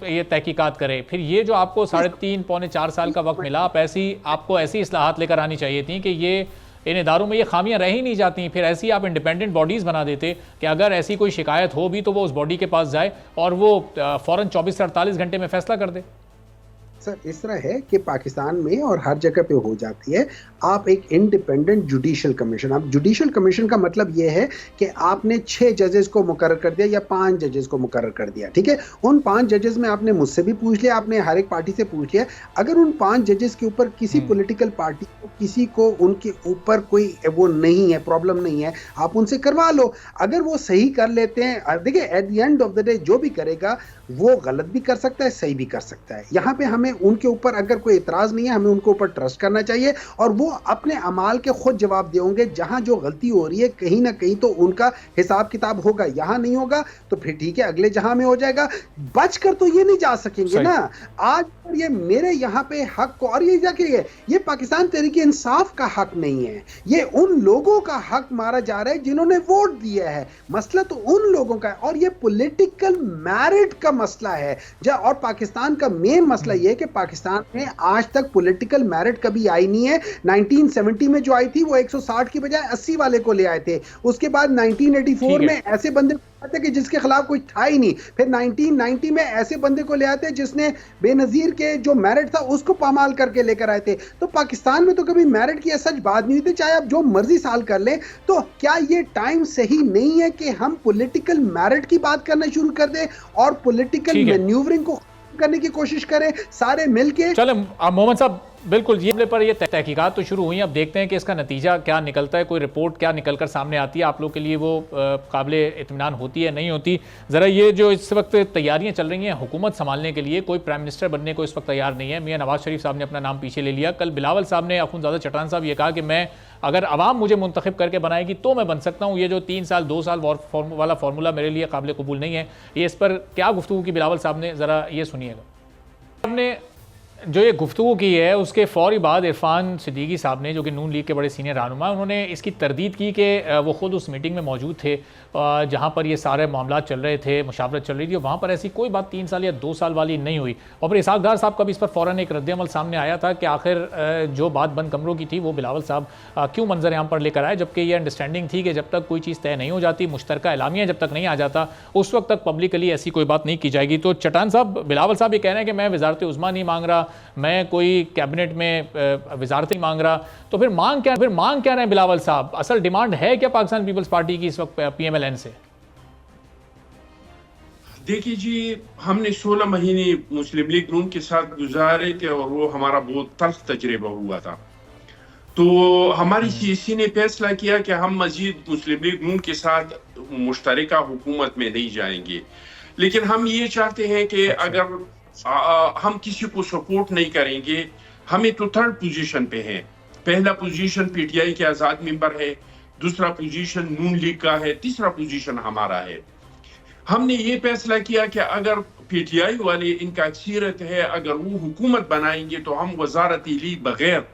ये तहकीकात करे? फिर ये जो आपको 3.5-4 साल का वक्त मिला, आपको ऐसी इस्लाहात लेकर आनी चाहिए थी कि ये इन इदारों में ये खामियां रह ही नहीं जाती। फिर ऐसी आप इंडिपेंडेंट बॉडीज़ बना देते कि अगर ऐसी कोई शिकायत हो भी तो वो उस बॉडी के पास जाए और वो फ़ौरन 24 से 48 घंटे में फैसला कर दे। सर इस तरह है कि पाकिस्तान में और हर जगह पे हो जाती है, आप एक इंडिपेंडेंट जुडिशल कमीशन, अब जुडिशल कमीशन का मतलब यह है कि आपने 6 जजेस को मुकर्रर कर दिया या 5 जजेस को मुकर्रर कर दिया, ठीक है। उन 5 जजेस में आपने मुझसे भी पूछ लिया, आपने हर एक पार्टी से पूछ लिया, अगर उन 5 जजेस के ऊपर किसी पॉलिटिकल पार्टी को, किसी को उनके ऊपर कोई वो नहीं है, प्रॉब्लम नहीं है, आप उनसे करवा लो। अगर वो सही कर लेते हैं, देखिए at the end of the day जो भी करेगा वो गलत भी कर सकता है, सही भी कर सकता है। यहाँ पे हमें उनके ऊपर अगर कोई इतराज नहीं है, हमें उनके ऊपर ट्रस्ट करना चाहिए और वो अपने अमाल के खुद जवाब देंगे। जहां जो गलती हो रही है कहीं ना कहीं तो उनका हिसाब किताब होगा, यहां नहीं होगा तो फिर ठीक है अगले जहां में हो जाएगा। बचकर तो ये नहीं जा सकेंगे ना। आज ये मेरे यहाँ पे हक को, और ये जाके ये पाकिस्तान तहरीक इंसाफ का हक नहीं है, ये उन लोगों का हक मारा जा रहा है जिन्होंने वोट दिया है। मसला तो उन लोगों का है और ये पॉलिटिकल मेरिट का मसला है। और पाकिस्तान का मेन मसला ये है कि कि पाकिस्तान में आज तक पॉलिटिकल मेरिट कभी आई नहीं है। 1970 में जो आई थी वो 160 की बजाय 80 वाले को ले आए थे। उसके बाद 1984 में ऐसे बंदे आते कि जिसके खिलाफ कुछ था ही नहीं। फिर 1990 में ऐसे बंदे को ले आते जिसने बेनजीर के जो मेरिट था उसको पामाल करके लेकर आए थे। तो पाकिस्तान में तो कभी मेरिट की सच बात नहीं हुई थी, चाहे आप जो मर्जी साल कर लें। तो क्या ये टाइम सही नहीं है कि हम पॉलिटिकल मेरिट की बात करना शुरू कर दें और पॉलिटिकल मैन्यूवरिंग को करने की कोशिश करें सारे मिलके? चलो मोहम्मद साहब, बिल्कुल ये पर ये तहकीकात तो शुरू हुई, अब देखते हैं कि इसका नतीजा क्या निकलता है, कोई रिपोर्ट क्या निकलकर सामने आती है, आप लोग के लिए वो काबिले इत्मीनान होती है नहीं होती। ज़रा ये जो इस वक्त तैयारियां चल रही हैं हुकूमत संभालने के लिए, कोई प्राइम मिनिस्टर बनने को इस वक्त तैयार नहीं है। मियां नवाज शरीफ साहब ने अपना नाम पीछे ले लिया। कल बिलावल साहब ने, अखुंज़ादा चट्टान साहब, ये कहा कि मैं अगर आवाम मुझे मुंतखब करके बनाएगी तो मैं बन सकता हूँ। ये जो 3 साल 2 साल वाला फार्मूला मेरे लिए काबिल कबूल नहीं है। ये इस पर क्या गुफ्तगू की बिलावल साहब ने, ज़रा ये सुनिएगा। हमने जो ये गुफ्तगू की है उसके फ़ौरी बाद इरफान सिद्दीकी साहब ने, जो कि नून लीग के बड़े सीनियर रहनुमा, उन्होंने इसकी तरदीद की कि वो ख़ुद उस मीटिंग में मौजूद थे जहाँ पर ये सारे मामला चल रहे थे, मुशावरत चल रही थी, और वहाँ पर ऐसी कोई बात 3 साल या 2 साल वाली नहीं हुई। और फिर इसहाक डार साहब का भी इस पर फ़ौरन एक रद्द-ए-अमल सामने आया था कि आखिर जो बात बंद कमरों की थी वो बिलावल साहब क्यों मंजर आम पर लेकर आए, जबकि ये अंडरस्टैंडिंग थी कि जब तक कोई चीज़ तय नहीं हो जाती, मुश्तरका एलामिया जब तक नहीं आ जाता, उस वक्त तक पब्लिकली ऐसी कोई बात नहीं की जाएगी। तो चट्टान साहब, बिलावल साहब ये कह रहे हैं कि मैं वजारत उज़्मा नहीं मांग रहा, मैं कोई कैबिनेट में वजारत नहीं मांग रहा, तो फिर मांग क्या रहे हैं बिलावल साहब? असल डिमांड है क्या पाकिस्तान पीपल्स पार्टी की इस वक्त PMLN से? देखिए जी, हमने 16 महीने मुस्लिम लीग नून के साथ गुजारे थे और वो हमारा बहुत तल्ख तजर्बा हुआ था। तो हमारी CSC ने फैसला किया कि हम मजीद मुस्लिम लीग नून के साथ मुश्तरका हुकूमत में नहीं जाएंगे, लेकिन हम ये चाहते हैं कि अगर हम किसी को सपोर्ट नहीं करेंगे, हमें तो 3rd पोजीशन पे है। पहला पोजीशन PTI के आजाद मेंबर है, दूसरा पोजीशन नून लीग का है, तीसरा पोजीशन हमारा है। हमने ये फैसला किया कि अगर PTI वाले, इनका अक्सरियत है, अगर वो हुकूमत बनाएंगे तो हम वजारती लीग बगैर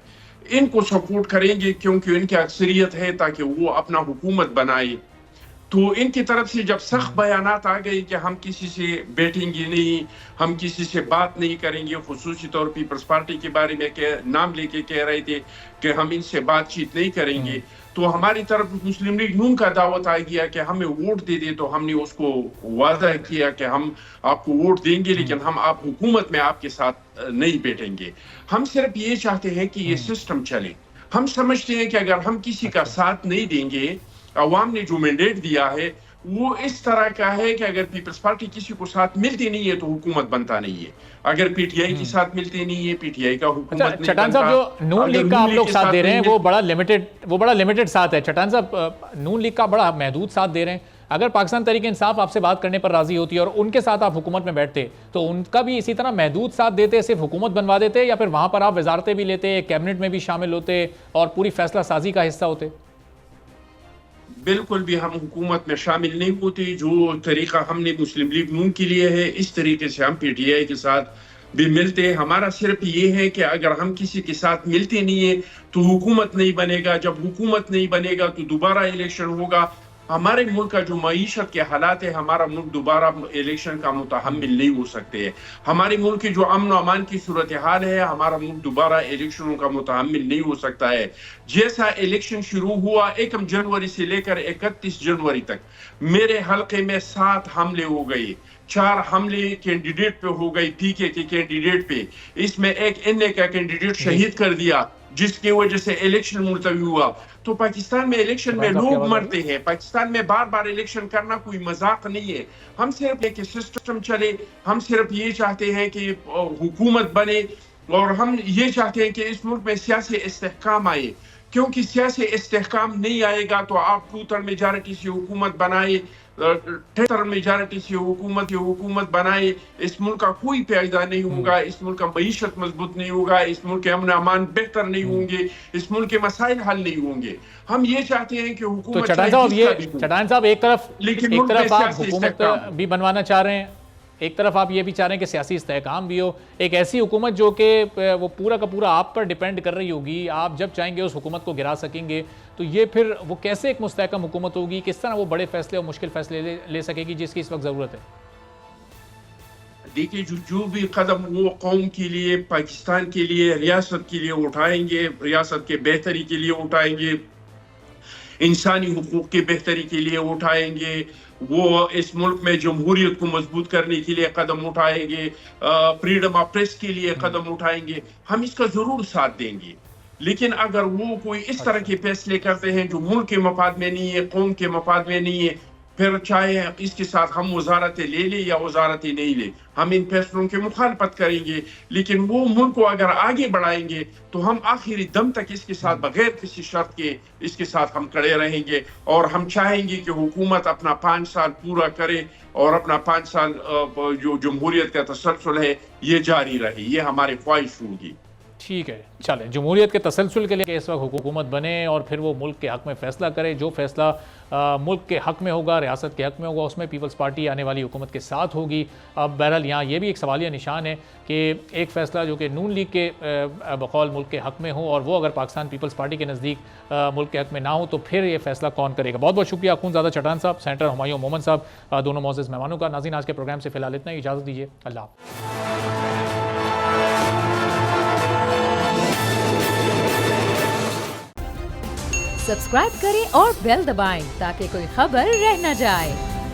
इनको सपोर्ट करेंगे, क्योंकि इनकी अक्सरियत है, ताकि वो अपना हुकूमत बनाए। तो इनकी तरफ से जब सख्त बयानात आ गए कि हम किसी से बैठेंगे नहीं, हम किसी से बात नहीं करेंगे, खुसूसी तौर पर पीपल्स पार्टी के बारे में नाम लेके कह रहे थे कि हम इनसे बातचीत नहीं करेंगे, तो हमारी तरफ मुस्लिम लीग नून का दावत आ गया कि हमें वोट दे दे। तो हमने उसको वादा किया कि हम आपको वोट देंगे, लेकिन हम आप हुकूमत में आपके साथ नहीं बैठेंगे। हम सिर्फ ये चाहते हैं कि ये सिस्टम चले। हम समझते हैं कि अगर हम किसी का साथ नहीं देंगे, अवाम ने जो मैंडेट दिया है वो इस तरह का है कि अगर पीपल्स पार्टी किसी को साथ मिलती नहीं है तो हुकूमत बनता नहीं है। अगर PTI के साथ मिलती नहीं है, PTI का हुकूमत नहीं बनता। चट्टान साहब, जो नून लीग का आप लोग साथ दे रहे हैं वो बड़ा लिमिटेड साथ है। चट्टान साहब, नून लीग का बड़ा महदूद साथ दे रहे हैं। अगर पाकिस्तान तहरीक इंसाफ आपसे बात करने पर राजी होती है और उनके साथ आप हुकूमत में बैठते, तो उनका भी इसी तरह महदूद साथ देते, सिर्फ हुकूमत बनवा देते, या फिर वहां पर आप वजारतें भी लेते, कैबिनेट में भी शामिल होते और पूरी फैसला साजी का हिस्सा होते? बिल्कुल भी हम हुकूमत में शामिल नहीं होते। जो तरीका हमने मुस्लिम लीग नून के लिए है, इस तरीके से हम PTI के साथ भी मिलते। हमारा सिर्फ ये है कि अगर हम किसी के साथ मिलते नहीं है तो हुकूमत नहीं बनेगा। जब हुकूमत नहीं बनेगा तो दोबारा इलेक्शन होगा। हमारे मुल्क का जो मईशत के हालात है, हमारा मुल्क दोबारा इलेक्शन का मुतहम्मिल नहीं हो सकते हैं। हमारे मुल्क की जो अमन अमान की सूरत हाल है, हमारा मुल्क दोबारा इलेक्शनों का मुतहम्मिल नहीं हो सकता है। जैसा इलेक्शन शुरू हुआ 1 जनवरी से लेकर 31 जनवरी तक, मेरे हल्के में 7 हमले हो गए। 4 हमले कैंडिडेट पे हो गई, PK के कैंडिडेट पे। इसमें एक NA का कैंडिडेट शहीद कर दिया, जिसकी वजह से इलेक्शन मुलतवी हुआ। तो पाकिस्तान में इलेक्शन में लोग मरते हैं। पाकिस्तान में बार बार इलेक्शन करना कोई मजाक नहीं है। हम सिर्फ एक सिस्टम चले, हम सिर्फ ये चाहते हैं कि हुकूमत बने, और हम ये चाहते हैं कि इस मुल्क में सियासी इस्तेहकाम आए, क्योंकि सियासी इस्तेहकाम नहीं आएगा तो आप 2/3 मेजॉरिटी से हुकूमत बनाए, 3/3 मेजॉरिटी से हुकूमत बनाए, इस मुल्क का कोई फायदा नहीं होगा, इस मुल्क का मईशत मजबूत नहीं होगा, इस मुल्क के अमन अमान बेहतर नहीं होंगे, इस मुल्क के मसाइल हल नहीं होंगे। हम ये चाहते हैं कि हुकूमत। तो चट्टान साहब, एक तरफ आप हुकूमत भी बनवाना चाह रहे हैं, एक तरफ आप ये भी चाह रहे हैं कि सियासी इस्तेहकाम भी हो, एक ऐसी हुकूमत जो कि वो पूरा का पूरा आप पर डिपेंड कर रही होगी, आप जब चाहेंगे उस हुकूमत को गिरा सकेंगे, तो ये फिर वो कैसे एक मुस्तहकम हुकूमत होगी? किस तरह वो बड़े फैसले और मुश्किल फैसले ले सकेगी जिसकी इस वक्त ज़रूरत है? देखिए जो भी कदम वो कौम के लिए, पाकिस्तान के लिए, रियासत के लिए उठाएंगे, रियासत के बेहतरी के लिए उठाएंगे, इंसानी हुकूक की बेहतरी के लिए उठाएंगे, वो इस मुल्क में जमहूरियत को मजबूत करने के लिए कदम उठाएंगे, फ्रीडम ऑफ प्रेस के लिए कदम उठाएंगे, हम इसका जरूर साथ देंगे। लेकिन अगर वो कोई इस तरह के फैसले करते हैं जो मुल्क के मफाद में नहीं है, कौम के मफाद में नहीं है, फिर चाहे इसके साथ हम वजारतें ले लें या वजारतें नहीं ले, हम इन फैसलों की मुखालफत करेंगे। लेकिन वो मुल्क को अगर आगे बढ़ाएंगे तो हम आखिरी दम तक इसके साथ बगैर किसी शर्त के इसके साथ हम खड़े रहेंगे। और हम चाहेंगे कि हुकूमत अपना 5 साल पूरा करे और अपना 5 साल जो जमहूरियत का तसलसल है ये जारी रहे, ये हमारी ख्वाहिश होगी। ठीक है, चलें, जमहूरियत के तसलसल के लिए इस वक्त हुकूमत बने और फिर वो मुल्क के हक़ में फ़ैसला करे। जो फ़ैसला मुल्क के हक़ में होगा, रियासत के हक़ में होगा, उसमें पीपल्स पार्टी आने वाली हुकूमत के साथ होगी। अब बहरहाल यहाँ ये भी एक सवालिया निशान है कि एक फ़ैसला जो कि नून लीग के बकौल मुल्क के हक़ में हो और वो अगर पाकिस्तान पीपल्स पार्टी के नज़दीक मुल्क के हक़ में ना हो तो फिर ये फ़ैसला कौन करेगा। बहुत बहुत शुक्रिया अखून ज़ादा चटान साहब, सेनेटर हुमायूं मोमन साहब, दोनों मौज़ूज़ मेहमानों का। नाज़रीन, आज के प्रोग्राम से फ़िलहाल इतना ही, इजाज़त दीजिए, अल्लाह। सब्सक्राइब करें और बेल दबाएं ताकि कोई खबर रह न जाए।